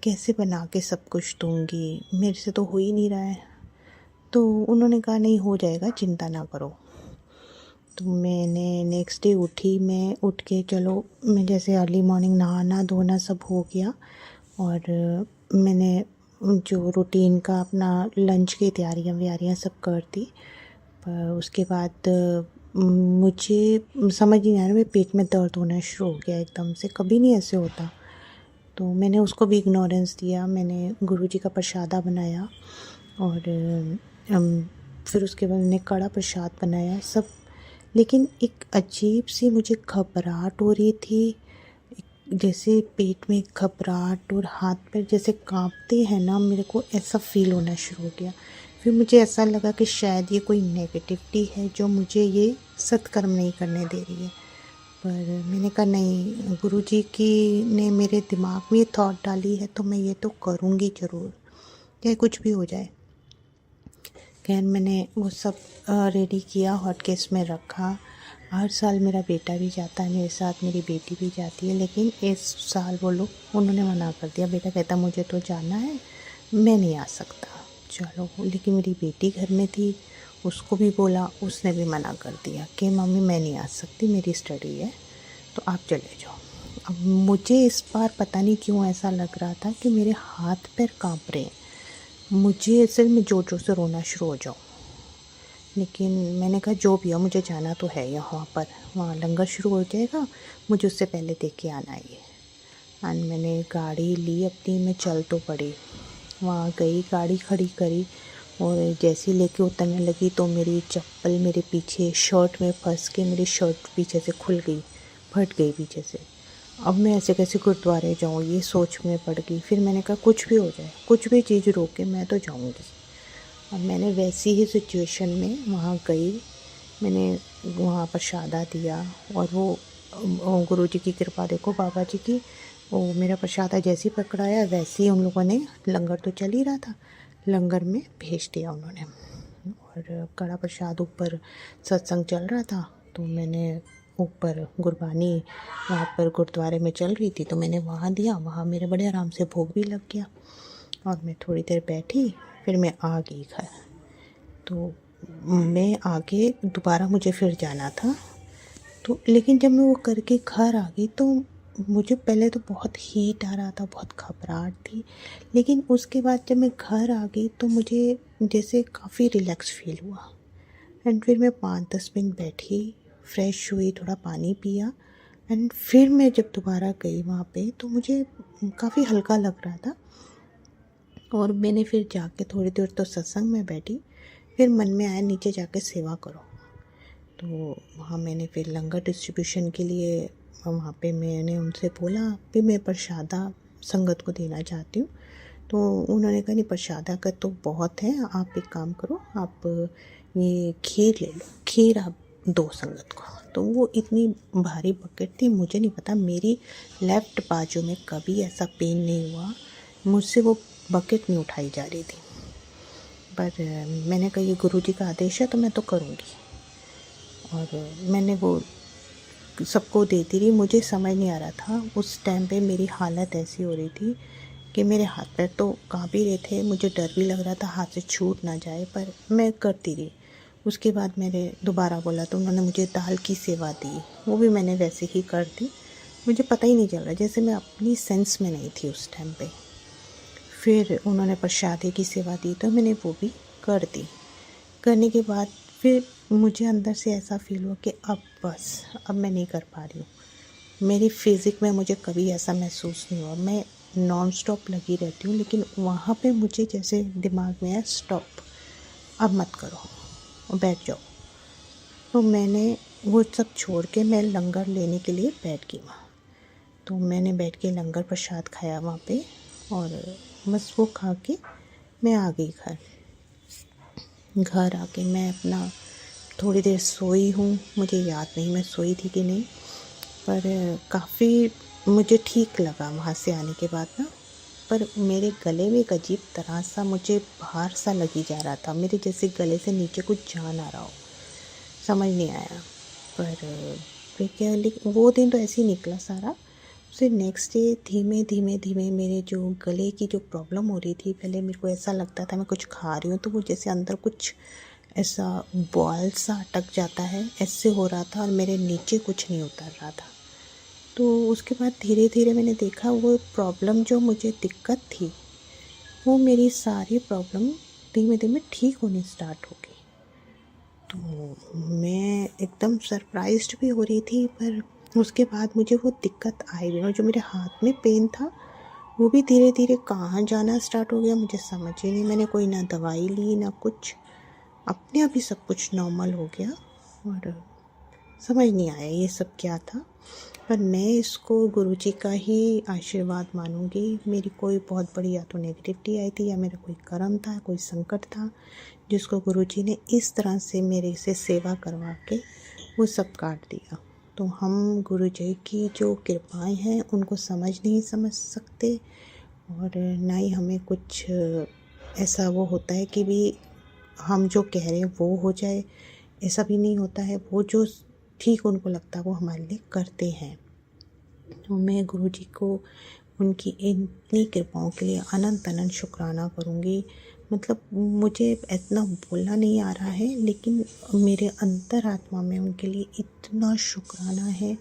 कैसे बना के सब कुछ दूँगी, मेरे से तो हो ही नहीं रहा है। तो उन्होंने कहा नहीं हो जाएगा, चिंता ना करो। तो मैंने नेक्स्ट डे उठी, मैं उठ के चलो मैं जैसे अर्ली मॉर्निंग नहाना धोना सब हो गया और मैंने जो रूटीन का अपना लंच की तैयारियाँ व्यारियाँ सब कर दी। पर उसके बाद मुझे समझ नहीं आ रहा, मेरे पेट में दर्द होना शुरू हो गया एकदम से, कभी नहीं ऐसे होता। तो मैंने उसको भी इग्नोरेंस दिया, मैंने गुरुजी का प्रसादा बनाया और फिर उसके बाद मैंने कड़ा प्रसाद बनाया सब। लेकिन एक अजीब सी मुझे घबराहट हो रही थी, जैसे पेट में घबराहट और हाथ पैर जैसे कांपते हैं ना, मेरे को ऐसा फ़ील होना शुरू हो गया। फिर मुझे ऐसा लगा कि शायद ये कोई नेगेटिविटी है जो मुझे ये सत्कर्म नहीं करने दे रही है। पर मैंने कहा नहीं, गुरुजी की ने मेरे दिमाग में ये थॉट डाली है तो मैं ये तो करूँगी ज़रूर, चाहे कुछ भी हो जाए। खैर मैंने वो सब रेडी किया, हॉट केस में रखा। हर साल मेरा बेटा भी जाता है मेरे साथ, मेरी बेटी भी जाती है, लेकिन इस साल वो लोग उन्होंने मना कर दिया। बेटा कहता मुझे तो जाना है, मैं नहीं आ सकता। चलो, लेकिन मेरी बेटी घर में थी, उसको भी बोला, उसने भी मना कर दिया कि मम्मी मैं नहीं आ सकती, मेरी स्टडी है, तो आप चले जाओ। अब मुझे इस बार पता नहीं क्यों ऐसा लग रहा था कि मेरे हाथ पैर काँप रहे हैं, मुझे ऐसे मैं ज़ोर ज़ोर से रोना शुरू हो जाऊँ। लेकिन मैंने कहा जो भी हो मुझे जाना तो है यहाँ पर, वहाँ लंगर शुरू हो जाएगा, मुझे उससे पहले देख के आना है। एंड मैंने गाड़ी ली अपनी, मैं चल तो पड़ी, वहाँ गई, गाड़ी खड़ी करी और जैसे ही लेके उतरने लगी तो मेरी चप्पल मेरे पीछे शर्ट में फंस के मेरी शर्ट पीछे से खुल गई, फट गई पीछे से। अब मैं ऐसे कैसे गुरुद्वारे जाऊँ, ये सोच में पड़ गई। फिर मैंने कहा कुछ भी हो जाए, कुछ भी चीज़ रोके, मैं तो जाऊँगी। अब मैंने वैसी ही सिचुएशन में वहाँ गई, मैंने वहाँ प्रसादा दिया और वो गुरुजी की कृपा देखो, बाबा जी की, वो मेरा प्रसादा जैसे ही पकड़ाया वैसे ही उन लोगों ने, लंगर तो चल ही रहा था, लंगर में भेज दिया उन्होंने। और कड़ा प्रसाद ऊपर सत्संग चल रहा था, तो मैंने ऊपर गुरबानी वहाँ पर गुरुद्वारे में चल रही थी तो मैंने वहाँ दिया, वहाँ मेरे बड़े आराम से भोग भी लग गया और मैं थोड़ी देर बैठी, फिर मैं आ गई घर। तो मैं आगे दोबारा मुझे फिर जाना था, तो लेकिन जब मैं वो करके घर आ गई तो मुझे पहले तो बहुत हीट आ रहा था, बहुत घबराहट थी, लेकिन उसके बाद जब मैं घर आ गई तो मुझे जैसे काफ़ी रिलैक्स फील हुआ। एंड फिर मैं 5-10 मिनट बैठी, फ्रेश हुई, थोड़ा पानी पिया एंड फिर मैं जब दोबारा गई वहाँ पे तो मुझे काफ़ी हल्का लग रहा था। और मैंने फिर जाके थोड़ी देर तो सत्संग में बैठी, फिर मन में आया नीचे जाके सेवा करो। तो वहाँ मैंने फिर लंगर डिस्ट्रीब्यूशन के लिए वहाँ पे मैंने उनसे बोला कि मैं प्रसादा संगत को देना चाहती हूँ। तो उन्होंने कहा नहीं, प्रसादा का तो बहुत है, आप एक काम करो, आप ये खीर ले लो, खीर आप दो संगत को। तो वो इतनी भारी बकेट थी, मुझे नहीं पता मेरी लेफ़्ट बाजू में कभी ऐसा पेन नहीं हुआ, मुझसे वो बकेट नहीं उठाई जा रही थी। पर मैंने कहा ये गुरुजी का आदेश है तो मैं तो करूँगी। और मैंने वो सबको देती रही। मुझे समझ नहीं आ रहा था उस टाइम पे, मेरी हालत ऐसी हो रही थी कि मेरे हाथ पैर तो काँप भी रहे थे, मुझे डर भी लग रहा था हाथ से छूट ना जाए, पर मैं करती रही। उसके बाद मैंने दोबारा बोला तो उन्होंने मुझे दाल की सेवा दी, वो भी मैंने वैसे ही कर दी। मुझे पता ही नहीं चल रहा, जैसे मैं अपनी सेंस में नहीं थी उस टाइम पे। फिर उन्होंने प्रसादी की सेवा दी तो मैंने वो भी कर दी। करने के बाद फिर मुझे अंदर से ऐसा फील हुआ कि अब बस, अब मैं नहीं कर पा रही हूँ। मेरी फिज़िक में मुझे कभी ऐसा महसूस नहीं हुआ, मैं नॉन स्टॉप लगी रहती हूँ, लेकिन वहाँ पे मुझे जैसे दिमाग में आया स्टॉप, अब मत करो और बैठ जाओ। तो मैंने वो सब छोड़ के मैं लंगर लेने के लिए बैठ गई वहाँ। तो मैंने बैठ के लंगर प्रसाद खाया वहाँ पे और बस वो खा के मैं आ गई घर। घर आके मैं अपना थोड़ी देर सोई हूँ, मुझे याद नहीं मैं सोई थी कि नहीं, पर काफ़ी मुझे ठीक लगा वहाँ से आने के बाद ना। पर मेरे गले में एक अजीब तरह सा मुझे भार सा लगी जा रहा था, मेरे जैसे गले से नीचे कुछ जान आ रहा हो, समझ नहीं आया। पर फिर क्या, लेकिन वो दिन तो ऐसे ही निकला सारा। फिर नेक्स्ट डे धीमे धीमे धीमे मेरे जो गले की जो प्रॉब्लम हो रही थी, पहले मेरे को ऐसा लगता था मैं कुछ खा रही हूँ तो वो जैसे अंदर कुछ ऐसा बॉल सा अटक जाता है, ऐसे हो रहा था और मेरे नीचे कुछ नहीं उतर रहा था। तो उसके बाद धीरे धीरे मैंने देखा वो प्रॉब्लम जो मुझे दिक्कत थी, वो मेरी सारी प्रॉब्लम धीमे धीमे ठीक होनी स्टार्ट हो गई। तो मैं एकदम सरप्राइज्ड भी हो रही थी, पर उसके बाद मुझे वो दिक्कत आई भी, और जो मेरे हाथ में पेन था वो भी धीरे धीरे कहाँ जाना स्टार्ट हो गया मुझे समझ ही नहीं। मैंने कोई ना दवाई ली ना कुछ, अपने आप ही सब कुछ नॉर्मल हो गया और समझ नहीं आया ये सब क्या था। पर मैं इसको गुरुजी का ही आशीर्वाद मानूंगी। मेरी कोई बहुत बड़ी या तो नेगेटिविटी आई थी या मेरा कोई कर्म था, कोई संकट था, जिसको गुरुजी ने इस तरह से मेरे से सेवा करवा के वो सब काट दिया। तो हम गुरुजी की जो कृपाएं हैं उनको नहीं समझ सकते, और ना ही हमें कुछ ऐसा वो होता है कि भी हम जो कह रहे हैं वो हो जाए, ऐसा भी नहीं होता है। वो जो ठीक उनको लगता है वो हमारे लिए करते हैं। तो मैं गुरुजी को उनकी इतनी कृपाओं के लिए अनंत अनंत शुक्राना करूँगी। मतलब मुझे इतना बोलना नहीं आ रहा है, लेकिन मेरे अंतरात्मा में उनके लिए इतना शुक्राना है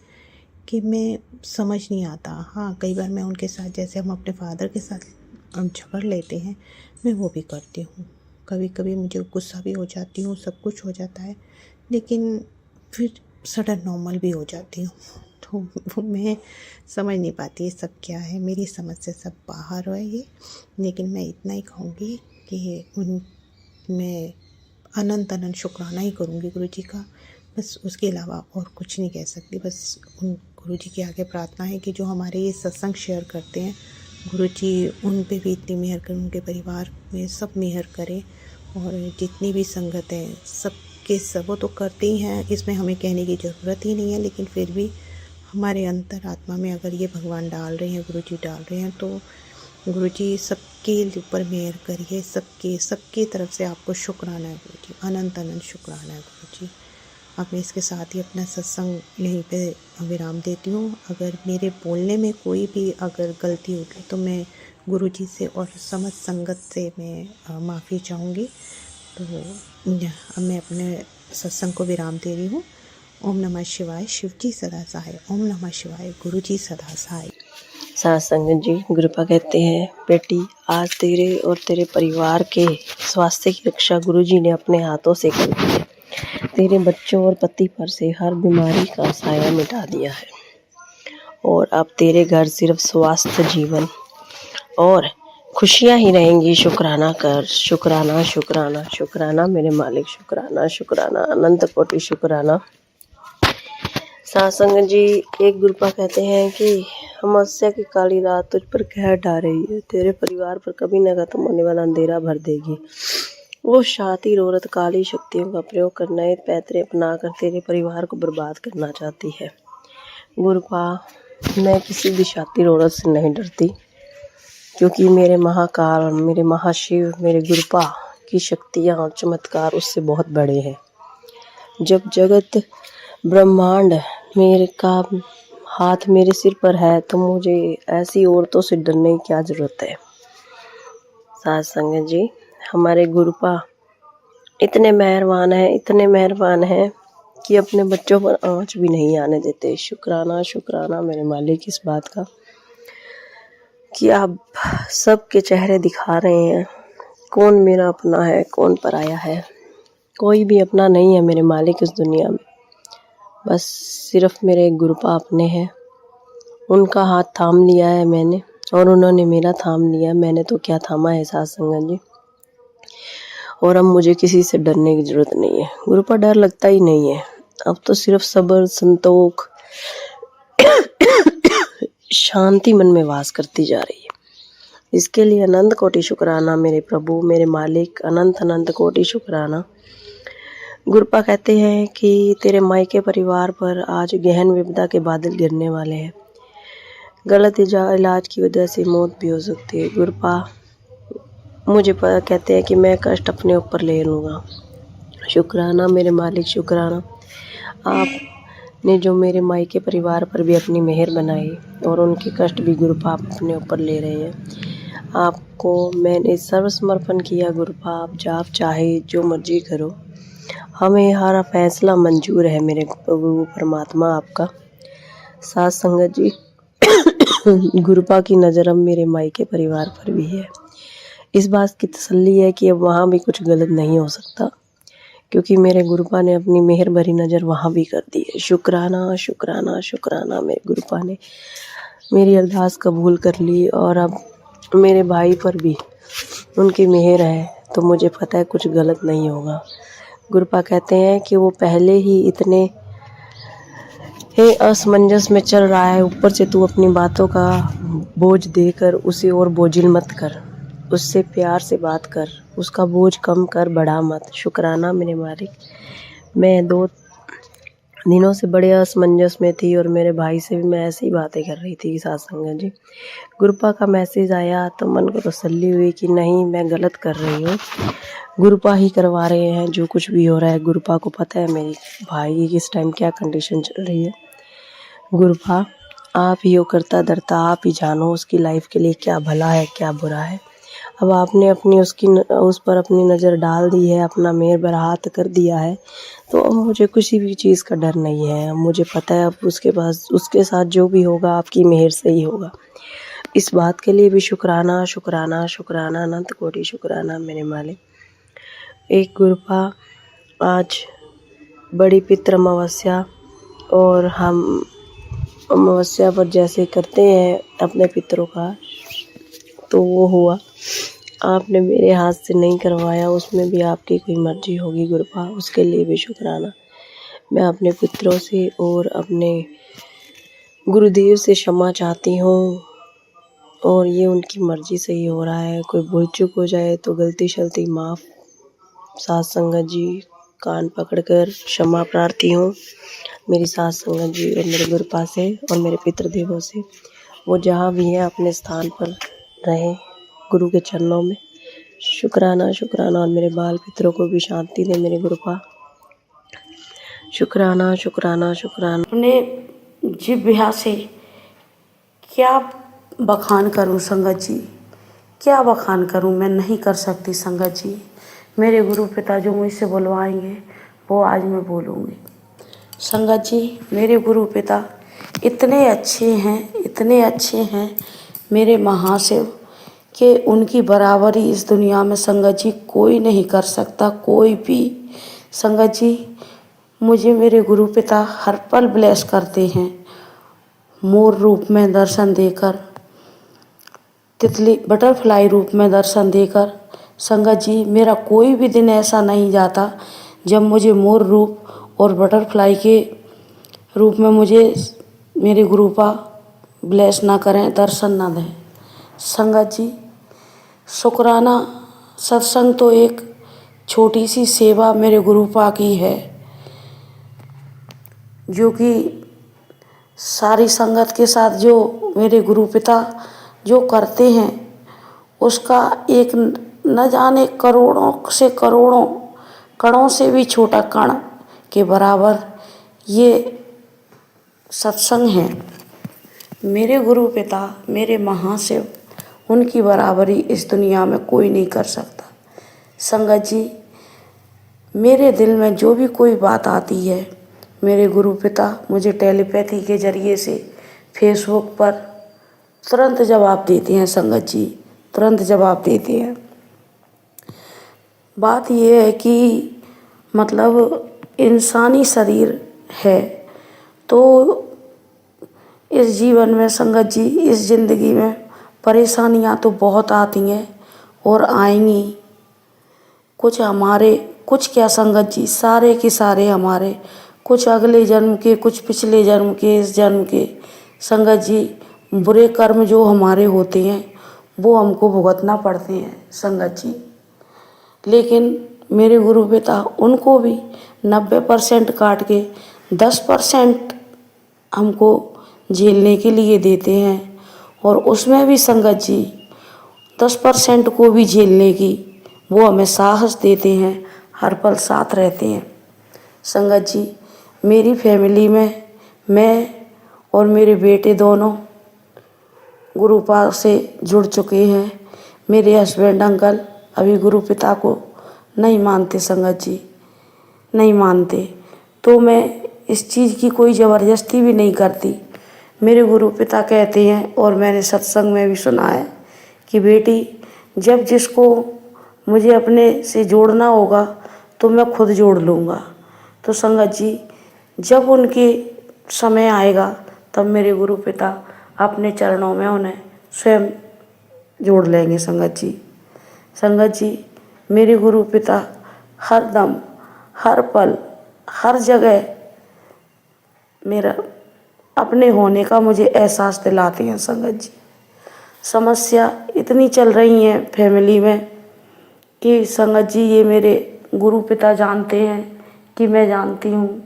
कि मैं समझ नहीं आता। हाँ, कई बार मैं उनके साथ, जैसे हम अपने फादर के साथ झगड़ लेते हैं, मैं वो भी करती हूँ। कभी कभी मुझे गुस्सा भी हो जाती हूँ, सब कुछ हो जाता है, लेकिन फिर सडन नॉर्मल भी हो जाती हूँ। तो वो मैं समझ नहीं पाती ये सब क्या है, मेरी समझ से सब बाहर है ये। लेकिन मैं इतना ही कहूँगी कि मैं अनंत अनंत शुक्राना ही करूँगी गुरुजी का, बस उसके अलावा और कुछ नहीं कह सकती। बस उन गुरुजी के आगे प्रार्थना है कि जो हमारे ये सत्संग शेयर करते हैं, गुरुजी उन पे भी इतनी मेहर करें, उनके परिवार में सब मेहर करें, और जितनी भी संगत है सबके सब वो तो करते ही हैं, इसमें हमें कहने की ज़रूरत ही नहीं है। लेकिन फिर भी हमारे अंतरात्मा में अगर ये भगवान डाल रहे हैं, गुरुजी डाल रहे हैं, तो गुरुजी सबके ऊपर मेहर करिए। सबकी तरफ से आपको शुक्राना है गुरुजी, अनंत अनंत शुक्राना है गुरुजी। अब मैं इसके साथ ही अपना सत्संग यहीं पे विराम देती हूँ। अगर मेरे बोलने में कोई भी अगर गलती होगी तो मैं गुरुजी से और समस्त संगत से मैं माफ़ी चाहूँगी। तो अब मैं अपने सत्संग को विराम दे रही हूँ, ओम नमः शिवाय, शिव जी सदा सहाय। ओम नमः शिवाय, गुरु जी सदा सहाय। साथ संगत जी, गुरुपा कहते हैं, बेटी आज तेरे और तेरे परिवार के स्वास्थ्य की रक्षा गुरु जी ने अपने हाथों से कर दी है। तेरे बच्चों और पति पर से हर बीमारी का साया मिटा दिया है और अब तेरे घर सिर्फ स्वास्थ्य, जीवन और खुशियाँ ही रहेंगी। शुक्राना कर, शुक्राना शुक्राना शुक्राना मेरे मालिक, शुक्राना शुक्राना, अनंत कोटि शुक्राना। साथ संगत जी, एक गुरुपा कहते हैं कि समस्या की काली रात तुझ पर कहर ढा रही है, तेरे परिवार पर कभी न खत्म होने वाला अंधेरा भर देगी। वो शातिर औरत काली शक्तियों का प्रयोग कर नए पैतरे अपना कर तेरे परिवार को बर्बाद करना चाहती है। गुरुपा, मैं किसी भी शातिर औरत से नहीं डरती, क्योंकि मेरे महाकाल, मेरे महाशिव, मेरे गुरुपा की शक्तियाँ और चमत्कार उससे बहुत बड़े हैं। जब जगत ब्रह्मांड मेरे का हाथ मेरे सिर पर है तो मुझे ऐसी औरतों से डरने की क्या ज़रूरत है। साथ संगत जी, हमारे गुरुपा इतने मेहरबान हैं कि अपने बच्चों पर आँच भी नहीं आने देते। शुक्राना शुक्राना मेरे मालिक इस बात का कि आप सबके चेहरे दिखा रहे हैं, कौन मेरा अपना है, कौन पराया है। कोई भी अपना नहीं है मेरे मालिक इस दुनिया में, बस सिर्फ मेरे एक गुरुपा अपने हैं। उनका हाथ थाम लिया है मैंने और उन्होंने मेरा थाम लिया। मैंने तो क्या थामा है साथ संगत जी, और अब मुझे किसी से डरने की ज़रूरत नहीं है। गुरुपा डर लगता ही नहीं है, अब तो सिर्फ सब्र, संतोख, शांति मन में वास करती जा रही है। इसके लिए अनंत कोटि शुक्राना मेरे प्रभु, मेरे मालिक, अनंत अनंत कोटि शुक्राना। गुरुपा कहते हैं कि तेरे मायके परिवार पर आज गहन विपदा के बादल गिरने वाले हैं। गलत इलाज की वजह से मौत भी हो सकती है। गुरुपा मुझे कहते हैं कि मैं कष्ट अपने ऊपर ले लूँगा। शुक्राना मेरे मालिक, शुक्राना आपने जो मेरे मायके परिवार पर भी अपनी मेहर बनाई और उनके कष्ट भी गुरुपा आप अपने ऊपर ले रहे हैं। आपको मैंने सर्वसमर्पण किया गुरुपा, आप चाहे जो मर्जी करो, हमें हर फैसला मंजूर है मेरे प्रभु परमात्मा आपका। साथ संगत जी, गुरुपा की नज़र अब मेरे मायके परिवार पर भी है। इस बात की तसल्ली है कि अब वहाँ भी कुछ गलत नहीं हो सकता, क्योंकि मेरे गुरुपा ने अपनी मेहर भरी नज़र वहाँ भी कर दी है। शुक्राना शुक्राना शुक्राना, मेरे गुरुपा ने मेरी अरदास कबूल कर ली और अब मेरे भाई पर भी उनकी मेहर है, तो मुझे पता है कुछ गलत नहीं होगा। गुरुपा कहते हैं कि वो पहले ही इतने असमंजस में चल रहा है, ऊपर से तू अपनी बातों का बोझ देकर उसे और बोझिल मत कर, उससे प्यार से बात कर, उसका बोझ कम कर, बढ़ा मत। शुक्राना मेरे मालिक। मैं 2 दिनों से बड़े असमंजस में थी और मेरे भाई से भी मैं ऐसी ही बातें कर रही थी साथ संगत जी। गुरुपा का मैसेज आया तो मन को तसल्ली हुई कि नहीं, मैं गलत कर रही हूँ, गुरुपा ही करवा रहे हैं जो कुछ भी हो रहा है। गुरुपा को पता है मेरे भाई की इस टाइम क्या कंडीशन चल रही है। गुरुपा आप ही हो करता धरता, आप ही जानो उसकी लाइफ के लिए क्या भला है क्या बुरा है। अब आपने उस पर अपनी नज़र डाल दी है, अपना मेहर भरा हाथ कर दिया है, तो अब मुझे किसी भी चीज़ का डर नहीं है। अब मुझे पता है अब उसके साथ जो भी होगा आपकी मेहर से ही होगा। इस बात के लिए भी शुक्राना शुक्राना शुक्राना, अनंत कोटि शुक्राना मेरे मालिक। एक गुरुपा आज बड़ी पितृ अमावस्या, और हम अमावस्या पर जैसे करते हैं अपने पितरों का, तो वो हुआ। आपने मेरे हाथ से नहीं करवाया, उसमें भी आपकी कोई मर्जी होगी गुरुपा, उसके लिए भी शुक्राना। मैं अपने पितरों से और अपने गुरुदेव से क्षमा चाहती हूँ, और ये उनकी मर्जी से ही हो रहा है। कोई भूल चूक हो जाए तो गलती शलती माफ़। साथ संगत जी, कान पकड़कर क्षमा प्रार्थी हूँ मेरी साथ संगत जी और मेरे गुरुपा से और मेरे पितृदेवों से। वो जहाँ भी हैं अपने स्थान पर रहें गुरु के चरणों में। शुक्राना शुक्राना, और मेरे बाल पितरों को भी शांति दे मेरे गुरुपा। शुक्राना शुक्राना शुक्राना। अपने जिह्वा से क्या बखान करूं संगत जी, क्या बखान करूं, मैं नहीं कर सकती संगत जी। मेरे गुरु पिता जो मुझसे बुलवाएंगे वो आज मैं बोलूँगी। संगत जी, मेरे गुरु पिता इतने अच्छे हैं मेरे महाशिव कि उनकी बराबरी इस दुनिया में संगत जी कोई नहीं कर सकता, कोई भी। संगत जी, मुझे मेरे गुरु पिता हर पल ब्लेस करते हैं, मोर रूप में दर्शन देकर, तितली बटरफ्लाई रूप में दर्शन देकर। संगत जी, मेरा कोई भी दिन ऐसा नहीं जाता जब मुझे मोर रूप और बटरफ्लाई के रूप में मुझे मेरे गुरुपा ब्लेस ना करें, दर्शन ना दें। संगत जी, शुक्राना सत्संग तो एक छोटी सी सेवा मेरे गुरुपा की है, जो कि सारी संगत के साथ जो मेरे गुरु पिता जो करते हैं उसका एक न जाने करोड़ों से करोड़ों कणों से भी छोटा कण के बराबर ये सत्संग है। मेरे गुरु पिता, मेरे महाशिव, उनकी बराबरी इस दुनिया में कोई नहीं कर सकता। संगत जी, मेरे दिल में जो भी कोई बात आती है, मेरे गुरु पिता मुझे टेलीपैथी के जरिए से फेसबुक पर तुरंत जवाब देते हैं। संगत जी, तुरंत जवाब देते हैं। बात यह है कि मतलब इंसानी शरीर है तो इस जीवन में संगत जी, इस ज़िंदगी में परेशानियां तो बहुत आती हैं और आएंगी। कुछ हमारे, कुछ क्या संगत जी, सारे के सारे हमारे, कुछ अगले जन्म के, कुछ पिछले जन्म के, इस जन्म के। संगत जी, बुरे कर्म जो हमारे होते हैं वो हमको भुगतना पड़ते हैं संगत जी। लेकिन मेरे गुरु पिता उनको भी 90% काट के 10% हमको झेलने के लिए देते हैं, और उसमें भी संगत जी 10% को भी झेलने की वो हमें साहस देते हैं, हर पल साथ रहते हैं। संगत जी, मेरी फैमिली में मैं और मेरे बेटे दोनों गुरुपा से जुड़ चुके हैं। मेरे हस्बैंड अंकल अभी गुरु पिता को नहीं मानते संगत जी, नहीं मानते, तो मैं इस चीज़ की कोई ज़बरदस्ती भी नहीं करती। मेरे गुरु पिता कहते हैं, और मैंने सत्संग में भी सुना है कि बेटी, जब जिसको मुझे अपने से जोड़ना होगा तो मैं खुद जोड़ लूँगा। तो संगत जी, जब उनके समय आएगा तब मेरे गुरु पिता अपने चरणों में उन्हें स्वयं जोड़ लेंगे संगत जी। संगत जी, मेरे गुरु पिता हर दम, हर पल, हर जगह मेरा अपने होने का मुझे एहसास दिलाते हैं संगत जी। समस्या इतनी चल रही है फैमिली में कि संगत जी, ये मेरे गुरु पिता जानते हैं कि मैं जानती हूँ,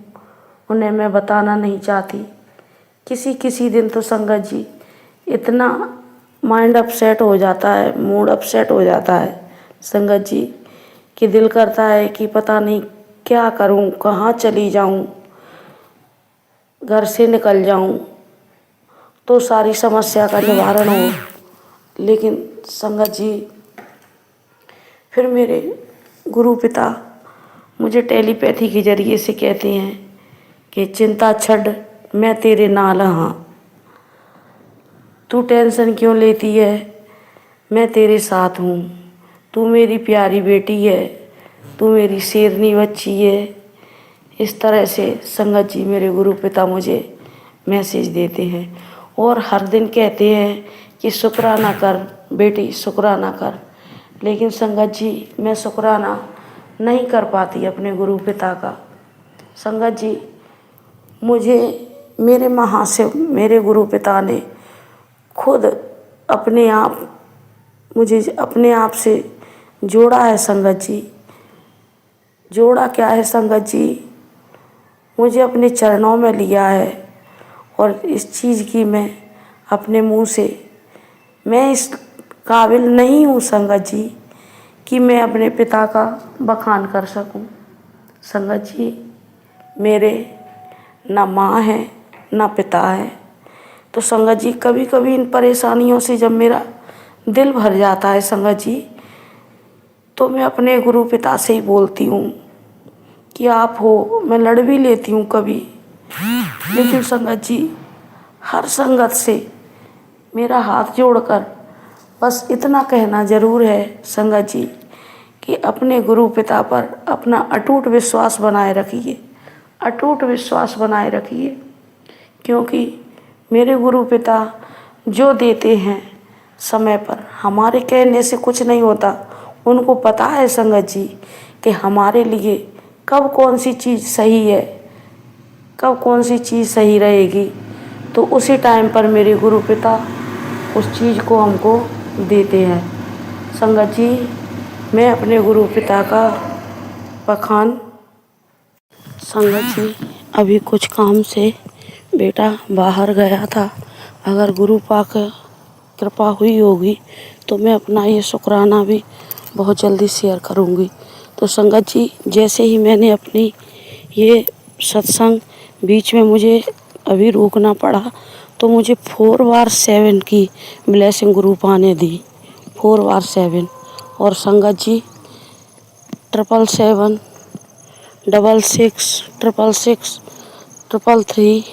उन्हें मैं बताना नहीं चाहती। किसी दिन तो संगत जी इतना माइंड अपसेट हो जाता है, मूड अपसेट हो जाता है संगत जी, कि दिल करता है कि पता नहीं क्या करूं, कहाँ चली जाऊं, घर से निकल जाऊं तो सारी समस्या का निवारण हो। लेकिन संगत जी, फिर मेरे गुरु पिता मुझे टेलीपैथी के जरिए से कहते हैं कि चिंता छड़, मैं तेरे नाल हाँ, तू टेंशन क्यों लेती है, मैं तेरे साथ हूँ, तू मेरी प्यारी बेटी है, तू मेरी शेरनी बच्ची है। इस तरह से संगत जी मेरे गुरु पिता मुझे मैसेज देते हैं और हर दिन कहते हैं कि शुक्राना कर बेटी, शुक्राना कर। लेकिन संगत जी, मैं शुक्राना नहीं कर पाती अपने गुरु पिता का। संगत जी, मुझे मेरे महाशिव, मेरे गुरु पिता ने खुद अपने आप, मुझे अपने आप से जोड़ा है संगत जी। जोड़ा क्या है संगत जी, मुझे अपने चरणों में लिया है, और इस चीज़ की मैं अपने मुंह से, मैं इस काबिल नहीं हूँ संगत जी कि मैं अपने पिता का बखान कर सकूं। संगत जी, मेरे ना माँ है ना पिता है, तो संगत जी कभी कभी इन परेशानियों से जब मेरा दिल भर जाता है संगत जी, तो मैं अपने गुरु पिता से ही बोलती हूँ कि आप हो। मैं लड़ भी लेती हूँ कभी लेकिन संगत जी, हर संगत से मेरा हाथ जोड़कर बस इतना कहना ज़रूर है संगत जी कि अपने गुरु पिता पर अपना अटूट विश्वास बनाए रखिए, अटूट विश्वास बनाए रखिए, क्योंकि मेरे गुरु पिता जो देते हैं समय पर, हमारे कहने से कुछ नहीं होता। उनको पता है संगत जी कि हमारे लिए कब कौन सी चीज़ सही है, कब कौन सी चीज़ सही रहेगी, तो उसी टाइम पर मेरे गुरु पिता उस चीज़ को हमको देते हैं। संगत जी, मैं अपने गुरु पिता का बखान संगत जी, अभी कुछ काम से बेटा बाहर गया था। अगर गुरु पाक कृपा हुई होगी तो मैं अपना ये शुक्राना भी बहुत जल्दी शेयर करूँगी। तो संगत जी, जैसे ही मैंने अपनी ये सत्संग बीच में मुझे अभी रोकना पड़ा, तो मुझे 4/7 की ब्लेसिंग गुरु पा ने दी, 4/7। और संगत जी, 777 66 666 333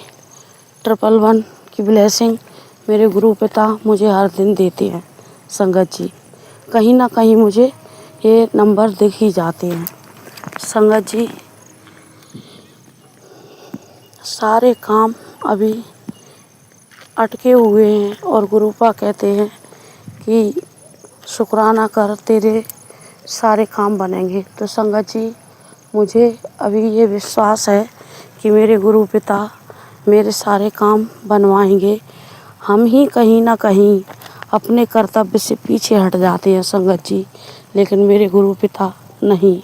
111 की ब्लेसिंग मेरे गुरु पिता मुझे हर दिन देते हैं। संगत जी, कहीं ना कहीं मुझे ये नंबर दिख ही जाते हैं। संगत जी, सारे काम अभी अटके हुए हैं और गुरुपा कहते हैं कि शुक्राना कर, तेरे सारे काम बनेंगे। तो संगत जी, मुझे अभी ये विश्वास है कि मेरे गुरु पिता मेरे सारे काम बनवाएंगे। हम ही कहीं ना कहीं अपने कर्तव्य से पीछे हट जाते हैं संगत जी, लेकिन मेरे गुरु पिता नहीं।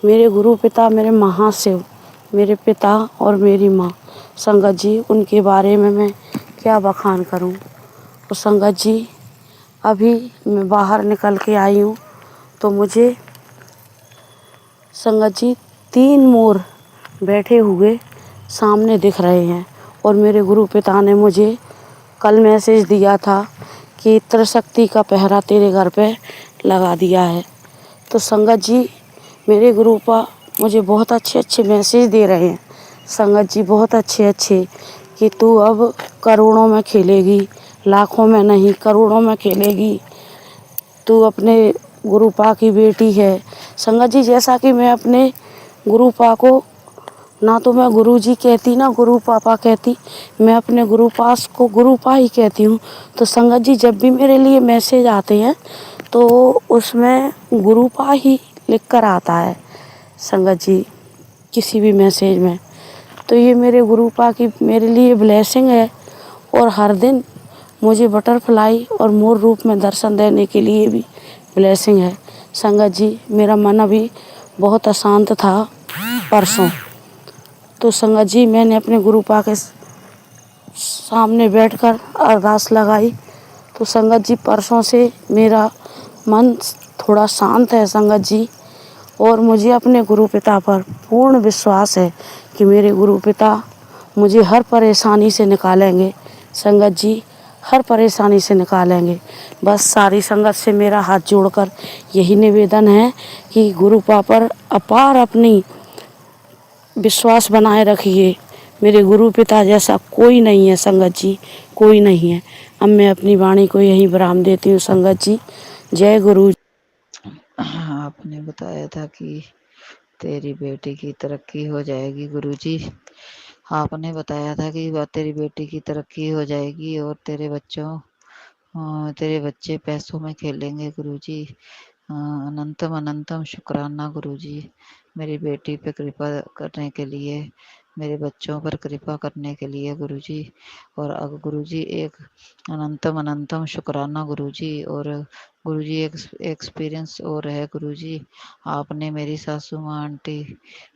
मेरे गुरु पिता मेरे महाशिव, मेरे पिता और मेरी माँ, संगत जी, उनके बारे में मैं क्या बखान करूं। तो संगत जी, अभी मैं बाहर निकल के आई हूँ तो मुझे संगत जी 3 मोर बैठे हुए सामने दिख रहे हैं। और मेरे गुरु पिता ने मुझे कल मैसेज दिया था कि त्रिशक्ति का पहरा तेरे घर पे लगा दिया है। तो संगत जी, मेरे गुरुपा मुझे बहुत अच्छे अच्छे मैसेज दे रहे हैं संगत जी, बहुत अच्छे अच्छे, कि तू अब करोड़ों में खेलेगी, लाखों में नहीं, करोड़ों में खेलेगी। तू अपने गुरुपा की बेटी है। संगत जी, जैसा कि मैं अपने गुरुपा को ना तो मैं गुरुजी कहती ना गुरु पापा कहती, मैं अपने गुरुपास को गुरुपा ही कहती हूँ। तो संगत जी, जब भी मेरे लिए मैसेज आते हैं तो उसमें गुरुपा ही लिख कर आता है संगत जी, किसी भी मैसेज में। तो ये मेरे गुरुपा की मेरे लिए ब्लेसिंग है। और हर दिन मुझे बटरफ्लाई और मोर रूप में दर्शन देने के लिए भी ब्लेसिंग है संगत जी। मेरा मन अभी बहुत अशांत था परसों, तो संगत जी, मैंने अपने गुरुपा के सामने बैठकर अरदास लगाई। तो संगत जी, परसों से मेरा मन थोड़ा शांत है संगत जी। और मुझे अपने गुरु पिता पर पूर्ण विश्वास है कि मेरे गुरु पिता मुझे हर परेशानी से निकालेंगे संगत जी, हर परेशानी से निकालेंगे। बस सारी संगत से मेरा हाथ जोड़कर यही निवेदन है कि गुरुपा पर अपार अपनी विश्वास बनाए रखिए। मेरे गुरु पिता जैसा कोई नहीं है संगत जी, कोई नहीं है। अब मैं अपनी वाणी को यहीं विराम देती हूँ संगत जी। जय गुरु। आपने बताया था कि तेरी बेटी की तरक्की हो जाएगी गुरुजी। आपने बताया था कि तेरी बेटी की तरक्की हो जाएगी और तेरे बच्चे पैसों में खेलेंगे गुरुजी। अनंतम अनंतम शुक्राना गुरुजी, मेरी बेटी पे कृपा करने के लिए, मेरे बच्चों पर कृपा करने के लिए गुरुजी। और अब गुरुजी एक अनंतम अनंतम शुक्राना गुरुजी। और गुरुजी एक एक्सपीरियंस और है गुरुजी, आपने मेरी सासू माँ आंटी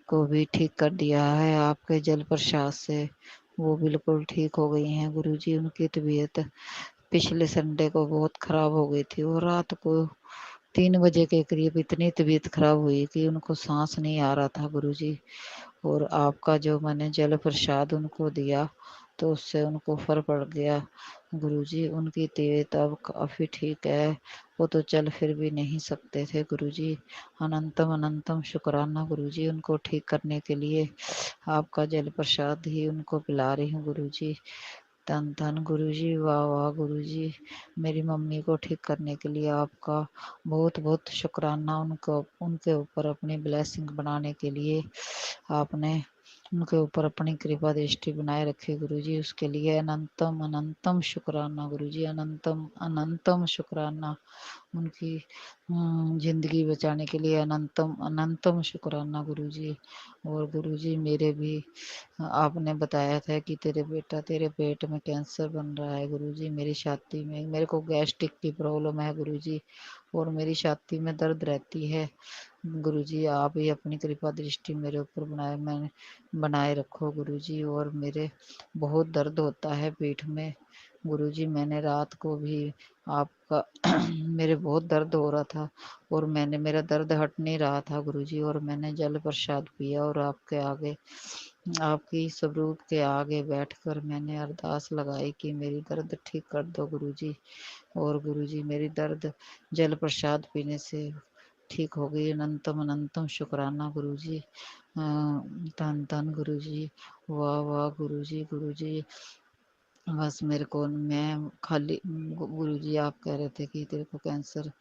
को भी ठीक कर दिया है आपके जल प्रसाद से। वो बिल्कुल ठीक हो गई हैं गुरुजी। उनकी तबीयत पिछले संडे को बहुत खराब हो गई थी और रात को 3 बजे के करीब इतनी तबीयत खराब हुई कि उनको सांस नहीं आ रहा था गुरुजी। और आपका जो मैंने जल प्रसाद उनको दिया तो उससे उनको फ़र्क पड़ गया गुरुजी। उनकी तबीयत अब काफ़ी ठीक है, वो तो चल फिर भी नहीं सकते थे गुरुजी। अनंतम अनंतम शुक्राना गुरुजी, उनको ठीक करने के लिए आपका जल प्रसाद ही उनको पिला रही हूँ गुरुजी। धन धन गुरुजी, वाह वाह गुरुजी। मेरी मम्मी को ठीक करने के लिए आपका बहुत बहुत शुक्राना। उनको उनके ऊपर अपनी ब्लेसिंग बनाने के लिए आपने उनके ऊपर अपनी कृपा दृष्टि बनाए रखे गुरुजी। उसके लिए अनंतम अनंतम शुक्राना गुरुजी, अनंतम अनंतम शुक्राना। उनकी ज़िंदगी बचाने के लिए अनंतम अनंतम शुक्राना गुरुजी। और गुरुजी मेरे भी आपने बताया था कि तेरे पेट में कैंसर बन रहा है गुरुजी। मेरी छाती में मेरे को गैस्ट्रिक की प्रॉब्लम है गुरुजी, और मेरी छाती में दर्द रहती है गुरुजी। आप ही अपनी कृपा दृष्टि मेरे ऊपर बनाए रखो गुरुजी। और मेरे बहुत दर्द होता है पीठ में गुरुजी। मैंने रात को भी आपका मेरे बहुत दर्द हो रहा था, और मेरा दर्द हट नहीं रहा था गुरुजी। और मैंने जल प्रसाद पिया और आपके आगे आपकी स्वरूप के आगे बैठकर मैंने अरदास लगाई कि मेरी दर्द ठीक कर दो गुरुजी। और गुरुजी मेरी दर्द जल प्रसाद पीने से ठीक हो गई। अनंतम अनंतम शुक्राना गुरुजी। धन धन गुरुजी, वाह वाह गुरुजी। गुरुजी बस मेरे को मैं खाली गुरुजी आप कह रहे थे कि तेरे को कैंसर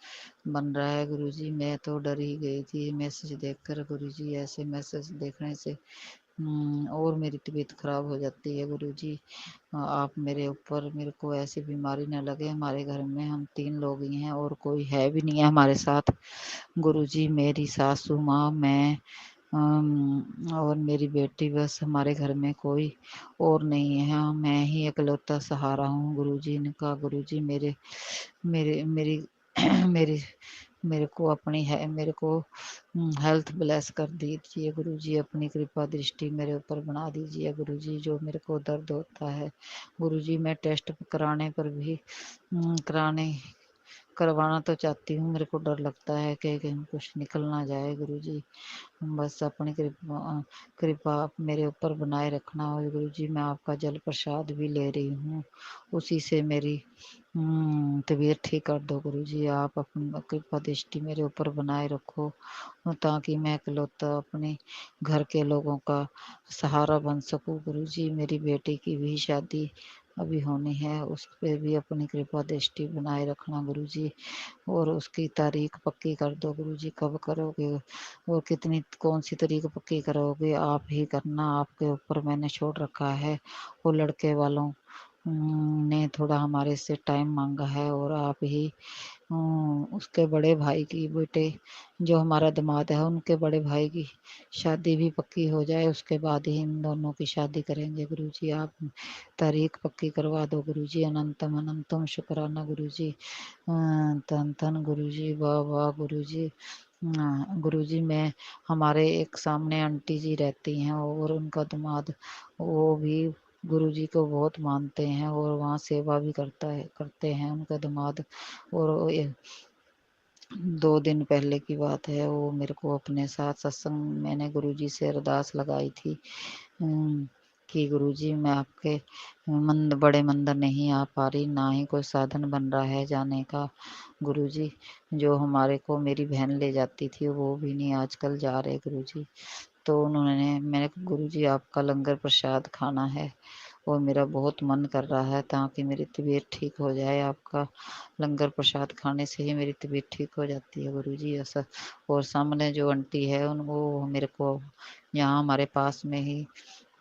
बन रहा है गुरुजी। मैं तो डर ही गई थी मैसेज देखकर गुरुजी। ऐसे मैसेज देखने से और मेरी तबीयत खराब हो जाती है गुरुजी। आप मेरे ऊपर मेरे को ऐसी बीमारी न लगे। हमारे घर में हम 3 लोग ही हैं और कोई है भी नहीं है हमारे साथ गुरुजी। मेरी सासू माँ, मैं और मेरी बेटी, बस हमारे घर में कोई और नहीं है। मैं ही इकलौता सहारा हूँ गुरुजी इनका। गुरुजी मेरे मेरे मेरी मेरी मेरे को अपनी है मेरे को हेल्थ ब्लेस कर दीजिए गुरुजी। अपनी कृपा दृष्टि मेरे ऊपर बना दीजिए गुरुजी। जो मेरे को दर्द होता है गुरुजी, मैं टेस्ट कराने पर भी करवाना तो चाहती हूँ, मेरे को डर लगता है कि कहीं कुछ निकल ना जाए गुरुजी। बस अपनी कृपा आप मेरे ऊपर बनाए रखना। और गुरुजी मैं आपका जल प्रसाद भी ले रही हूँ, उसी से मेरी तबीयत ठीक कर दो गुरुजी। आप अपनी कृपा दृष्टि मेरे ऊपर बनाए रखो, ताकि मैं इकलौता अपने घर के लोगों का सहारा बन सकूं गुरुजी। मेरी बेटी की भी शादी अभी होनी है, उस पे भी अपनी कृपा दृष्टि बनाए रखना गुरुजी। और उसकी तारीख पक्की कर दो गुरुजी। कब करोगे और कौन सी तारीख पक्की करोगे, आप ही करना। आपके ऊपर मैंने छोड़ रखा है। वो लड़के वालों ने थोड़ा हमारे से टाइम मांगा है, और आप ही उसके बड़े भाई की बेटे जो हमारा दामाद है उनके बड़े भाई की शादी भी पक्की हो जाए, उसके बाद ही इन दोनों की शादी करेंगे गुरुजी। आप तारीख पक्की करवा दो गुरुजी। अनंतम अनंतम शुक्राना गुरुजी। धन धन गुरुजी, वाह वाह गुरुजी। गुरुजी मैं हमारे एक सामने आंटी जी रहती हैं, और उनका दामाद वो भी गुरुजी को बहुत मानते हैं, और वहाँ सेवा भी करते हैं उनका दामाद। और 2 दिन पहले की बात है, वो मेरे को अपने साथ सत्संग मैंने गुरुजी से अरदास लगाई थी कि गुरुजी मैं आपके बड़े मंदिर नहीं आ पा रही, ना ही कोई साधन बन रहा है जाने का गुरुजी। जो हमारे को मेरी बहन ले जाती थी वो भी नहीं आजकल जा रहे गुरुजी। तो मैंने गुरुजी आपका लंगर प्रसाद खाना है, और मेरा बहुत मन कर रहा है ताकि मेरी तबीयत ठीक हो जाए। आपका लंगर प्रसाद खाने से ही मेरी तबीयत ठीक हो जाती है गुरुजी। ऐसा और सामने जो आंटी है उनको मेरे को यहाँ हमारे पास में ही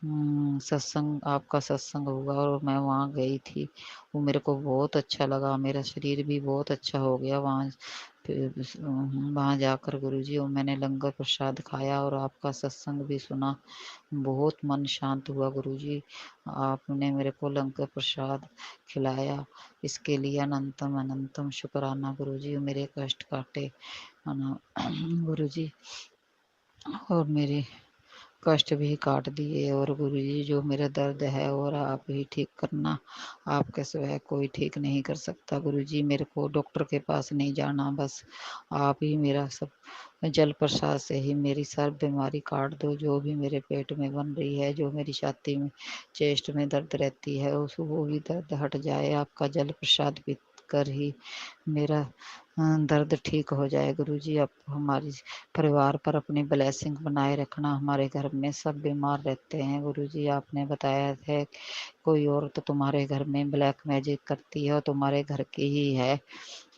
सत्संग आपका सत्संग हुआ, और मैं वहाँ गई थी। वो मेरे को बहुत अच्छा लगा, मेरा शरीर भी बहुत अच्छा हो गया वहाँ जाकर गुरुजी। और मैंने लंगर प्रसाद खाया और आपका सत्संग भी सुना, बहुत मन शांत हुआ गुरुजी। आपने मेरे को लंगर प्रसाद खिलाया, इसके लिए अनंतम अनंतम शुक्राना गुरुजी। मेरे कष्ट काटे गुरुजी। और मेरे कष्ट भी काट दिए। और गुरुजी जो मेरा दर्द है और आप ही ठीक करना, आपके सिवाय कोई ठीक नहीं कर सकता। गुरुजी मेरे को डॉक्टर के पास नहीं जाना, बस आप ही मेरा सब जल प्रसाद से ही मेरी सब बीमारी काट दो। जो भी मेरे पेट में बन रही है, जो मेरी छाती में चेस्ट में दर्द रहती है, उस वो भी दर्द हट जाए। आपका जल प्रसाद पी कर ही मेरा दर्द ठीक हो जाए। गुरुजी आप हमारी परिवार पर अपनी ब्लेसिंग बनाए रखना। हमारे घर में सब बीमार रहते हैं। गुरुजी आपने बताया है कोई और तो तुम्हारे घर में ब्लैक मैजिक करती है और तुम्हारे घर की ही है।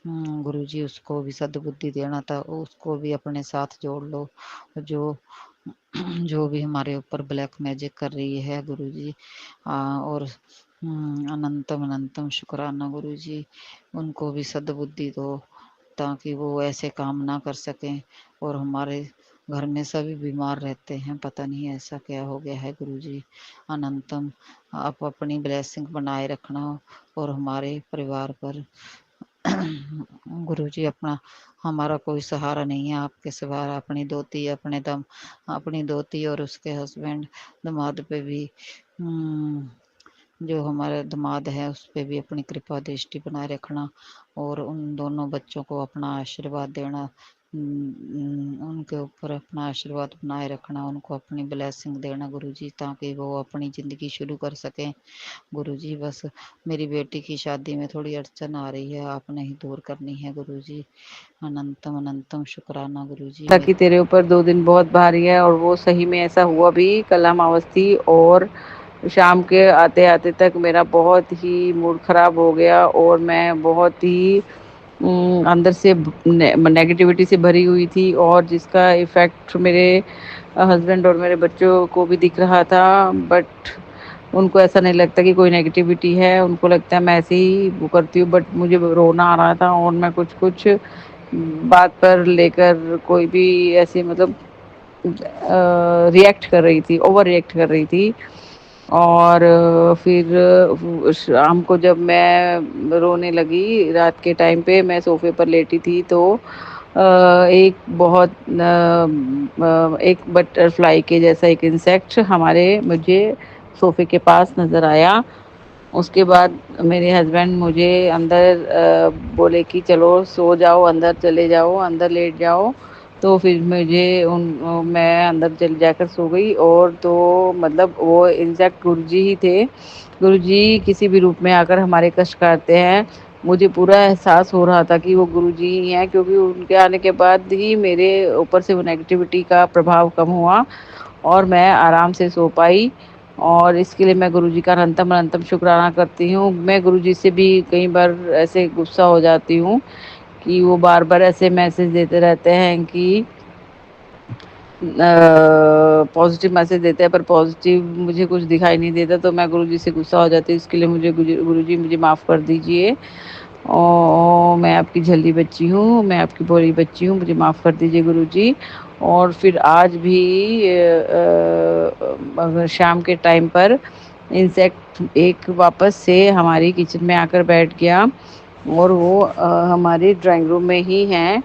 गुरुजी उसको भी सद्बुद्धि देना था, उसको भी अपने साथ जोड़ लो। जो जो भी हमारे ऊपर ब्लैक मैजिक कर रही है गुरुजी, और अनंतम अनंतम शुक्राना गुरुजी, उनको भी सद्बुद्धि दो ताकि वो ऐसे काम ना कर सकें। और हमारे घर में सभी बीमार रहते हैं, पता नहीं ऐसा क्या हो गया है। गुरुजी अनंतम आप अपनी ब्लेसिंग बनाए रखना और हमारे परिवार पर गुरुजी अपना हमारा कोई सहारा नहीं है आपके सिवा। अपनी दोती और उसके हस्बैंड दामाद पे भी जो हमारे दामाद है उस पे भी अपनी कृपा दृष्टि बनाए रखना और उन दोनों बच्चों को अपना आशीर्वाद देना। उनके ऊपर अपना आशीर्वाद बनाए रखना, उनको अपनी ब्लेसिंग देना गुरुजी, ताकि वो अपनी ज़िंदगी शुरू कर सकें। गुरुजी बस मेरी बेटी की शादी में थोड़ी अड़चन आ रही है, आपने ही दूर करनी है गुरुजी। अनंतम अनंतम शुक्राना गुरुजी। ताकि तेरे ऊपर 2 दिन बहुत भारी है, और वो सही में ऐसा हुआ भी। कल अमावस थी और शाम के आते आते तक मेरा बहुत ही मूड ख़राब हो गया और मैं बहुत ही अंदर से नेगेटिविटी से भरी हुई थी, और जिसका इफ़ेक्ट मेरे हस्बैंड और मेरे बच्चों को भी दिख रहा था। बट उनको ऐसा नहीं लगता कि कोई नेगेटिविटी है, उनको लगता है मैं ऐसे ही वो करती हूँ। बट मुझे रोना आ रहा था और मैं कुछ कुछ बात पर लेकर कोई भी ऐसे मतलब रिएक्ट कर रही थी, ओवर रिएक्ट कर रही थी। और फिर शाम को जब मैं रोने लगी रात के टाइम पे, मैं सोफे पर लेटी थी, तो एक बटरफ्लाई के जैसा एक इंसेक्ट मुझे सोफे के पास नज़र आया। उसके बाद मेरे हस्बैंड मुझे अंदर बोले कि चलो सो जाओ, अंदर चले जाओ, अंदर लेट जाओ। तो फिर मैं अंदर चल जाकर सो गई। और तो मतलब वो इंसेक्ट गुरुजी ही थे। गुरुजी किसी भी रूप में आकर हमारे कष्ट काटते हैं। मुझे पूरा एहसास हो रहा था कि वो गुरुजी ही हैं, क्योंकि उनके आने के बाद ही मेरे ऊपर से वो नेगेटिविटी का प्रभाव कम हुआ और मैं आराम से सो पाई। और इसके लिए मैं गुरुजी का अनंतम अनंतम शुक्राना करती हूँ। मैं गुरुजी से भी कई बार ऐसे गुस्सा हो जाती हूँ कि वो बार बार ऐसे मैसेज देते रहते हैं कि पॉजिटिव मैसेज देते हैं, पर पॉजिटिव मुझे कुछ दिखाई नहीं देता, तो मैं गुरुजी से गुस्सा हो जाती हूँ। इसके लिए गुरुजी मुझे माफ़ कर दीजिए। और मैं आपकी झल्ली बच्ची हूँ, मैं आपकी भोली बच्ची हूँ, मुझे माफ़ कर दीजिए गुरुजी। और फिर आज भी शाम के टाइम पर इंसेक्ट एक वापस से हमारी किचन में आकर बैठ गया, और वो हमारे ड्राइंग रूम में ही हैं।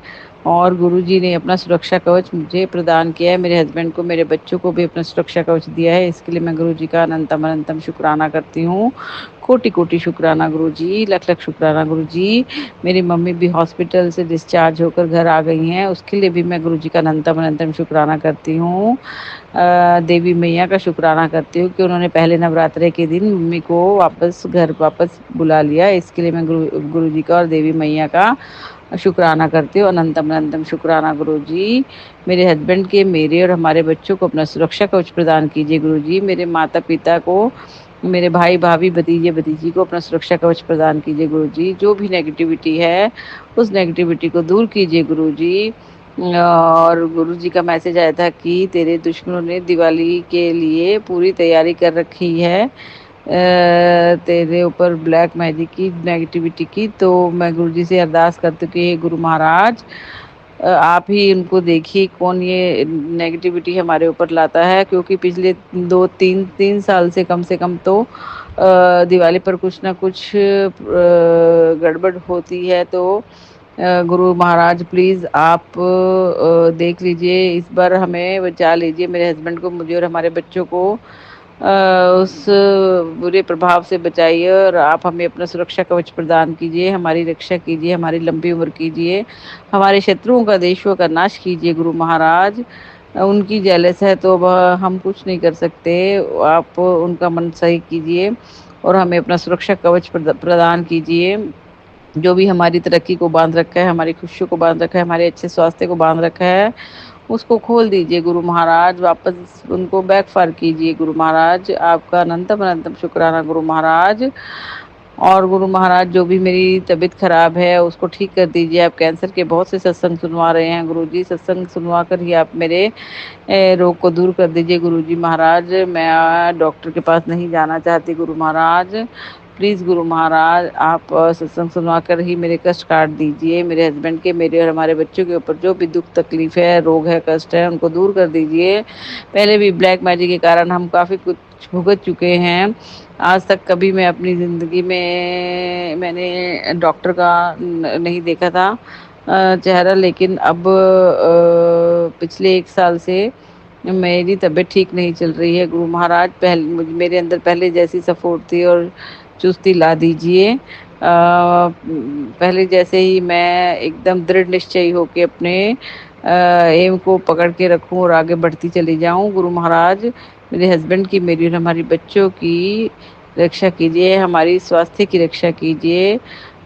और गुरुजी ने अपना सुरक्षा कवच मुझे प्रदान किया है, मेरे हस्बैंड को, मेरे बच्चों को भी अपना सुरक्षा कवच दिया है। इसके लिए मैं गुरुजी का अनंतम अनंतम शुक्राना करती हूँ। कोटि कोटि शुक्राना गुरुजी, लख लख शुक्राना गुरुजी। मेरी मम्मी भी हॉस्पिटल से डिस्चार्ज होकर घर आ गई हैं, उसके लिए भी मैं गुरुजी का अनंतम अनंतम शुक्राना करती हूँ। देवी मैया का शुक्राना करती हूँ कि उन्होंने पहले नवरात्रे के दिन मम्मी को वापस बुला लिया। इसके लिए मैं गुरुजी का और देवी मैया का शुक्राना करती हूँ। अनंतम अनंतम शुक्राना गुरुजी। मेरे हस्बैंड के, मेरे और हमारे बच्चों को अपना सुरक्षा कवच प्रदान कीजिए गुरुजी। मेरे माता पिता को, मेरे भाई भाभी, भतीजे भतीजी को अपना सुरक्षा कवच प्रदान कीजिए गुरुजी। जो भी नेगेटिविटी है उस नेगेटिविटी को दूर कीजिए गुरुजी। और गुरुजी का मैसेज आया था कि तेरे दुश्मनों ने दिवाली के लिए पूरी तैयारी कर रखी है तेरे ऊपर ब्लैक मैजिक की, नेगेटिविटी की। तो मैं गुरुजी से अरदास करती हूँ कि गुरु महाराज आप ही उनको देखिए कौन ये नेगेटिविटी हमारे ऊपर लाता है, क्योंकि पिछले 2-3 साल से कम तो दिवाली पर कुछ ना कुछ गड़बड़ होती है। तो गुरु महाराज प्लीज़ आप देख लीजिए, इस बार हमें बचा लीजिए, मेरे हस्बैंड को, मुझे और हमारे बच्चों को उस बुरे प्रभाव से बचाइए और आप हमें अपना सुरक्षा कवच प्रदान कीजिए, हमारी रक्षा कीजिए, हमारी लंबी उम्र कीजिए, हमारे शत्रुओं का देशों का नाश कीजिए गुरु महाराज। उनकी जेलस है तो हम कुछ नहीं कर सकते, आप उनका मन सही कीजिए और हमें अपना सुरक्षा कवच प्रदान कीजिए। जो भी हमारी तरक्की को बांध रखा है, हमारी खुशियों को बांध रखा है, हमारे अच्छे स्वास्थ्य को बांध रखा है, उसको खोल दीजिए गुरु महाराज, वापस उनको बैकफायर कीजिए गुरु महाराज। आपका अनंतम अनंतम शुक्राना गुरु महाराज। और गुरु महाराज जो भी मेरी तबीयत खराब है उसको ठीक कर दीजिए। आप कैंसर के बहुत से सत्संग सुनवा रहे हैं गुरु जी, सत्संग सुनवा कर ही आप मेरे रोग को दूर कर दीजिए गुरु जी महाराज। मैं डॉक्टर के पास नहीं जाना चाहती गुरु महाराज, प्लीज़ गुरु महाराज आप सत्संग सुनवा कर ही मेरे कष्ट काट दीजिए। मेरे हस्बैंड के, मेरे और हमारे बच्चों के ऊपर जो भी दुख तकलीफ है, रोग है, कष्ट है, उनको दूर कर दीजिए। पहले भी ब्लैक मैजिक के कारण हम काफ़ी कुछ भुगत चुके हैं। आज तक कभी मैं अपनी ज़िंदगी में मैंने डॉक्टर का नहीं देखा था चेहरा, लेकिन अब पिछले 1 साल से मेरी तबीयत ठीक नहीं चल रही है गुरु महाराज। मेरे अंदर पहले जैसी स्फूर्ति और चुस्ती ला दीजिए। पहले जैसे ही मैं एकदम दृढ़ निश्चयी होकर अपने एम को पकड़ के रखूं और आगे बढ़ती चली जाऊं गुरु महाराज। मेरे हस्बैंड की, मेरी और हमारी बच्चों की रक्षा कीजिए, हमारी स्वास्थ्य की रक्षा कीजिए,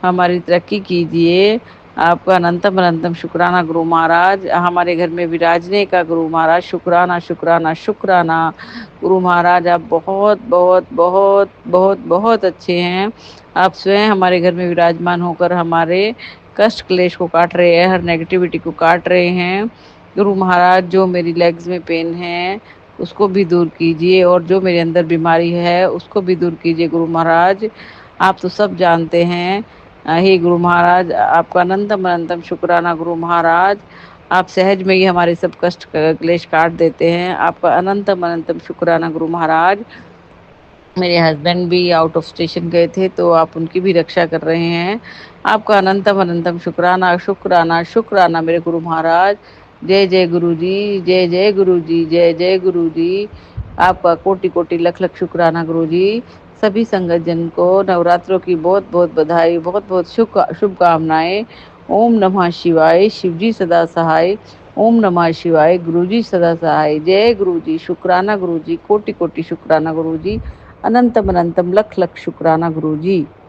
हमारी तरक्की कीजिए। आपका अनंतम अनंतम शुक्राना गुरु महाराज। हमारे घर में विराजने का गुरु महाराज शुक्राना शुक्राना शुक्राना गुरु महाराज। आप बहुत बहुत बहुत बहुत बहुत अच्छे हैं। आप स्वयं हमारे घर में विराजमान होकर हमारे कष्ट क्लेश को काट रहे हैं, हर नेगेटिविटी को काट रहे हैं गुरु महाराज। जो मेरी लेग्स में पेन है उसको भी दूर कीजिए और जो मेरे अंदर बीमारी है उसको भी दूर कीजिए गुरु महाराज। आप तो सब जानते हैं। हे गुरु महाराज, आपका अनंतम अनंतम शुक्राना गुरु महाराज। आप सहज में ही हमारे सब कष्ट क्लेश काट देते हैं। आपका अनंतम अनंतम शुक्राना गुरु महाराज। मेरे हस्बैंड भी आउट ऑफ स्टेशन गए थे तो आप उनकी भी रक्षा कर रहे हैं। आपका अनंतम अनंतम शुक्राना शुक्राना शुक्राना मेरे गुरु महाराज। जय जय गुरु जी, जय जय गुरु जी, जय जय गुरु जी। आपका कोटि कोटि लख लख शुक्राना गुरु जी। सभी संगत जन को नवरात्रों की बहुत बहुत बधाई, बहुत बहुत शुभकामनाएं। ओम नमः शिवाय। शिव जी सदा सहाय। ओम नमः शिवाय। गुरु जी सदा सहाय। जय गुरु जी, शुक्राना गुरु जी, कोटि कोटि शुक्राना गुरु जी, अनंतम अनंतम लख लख शुक्राना गुरु जी।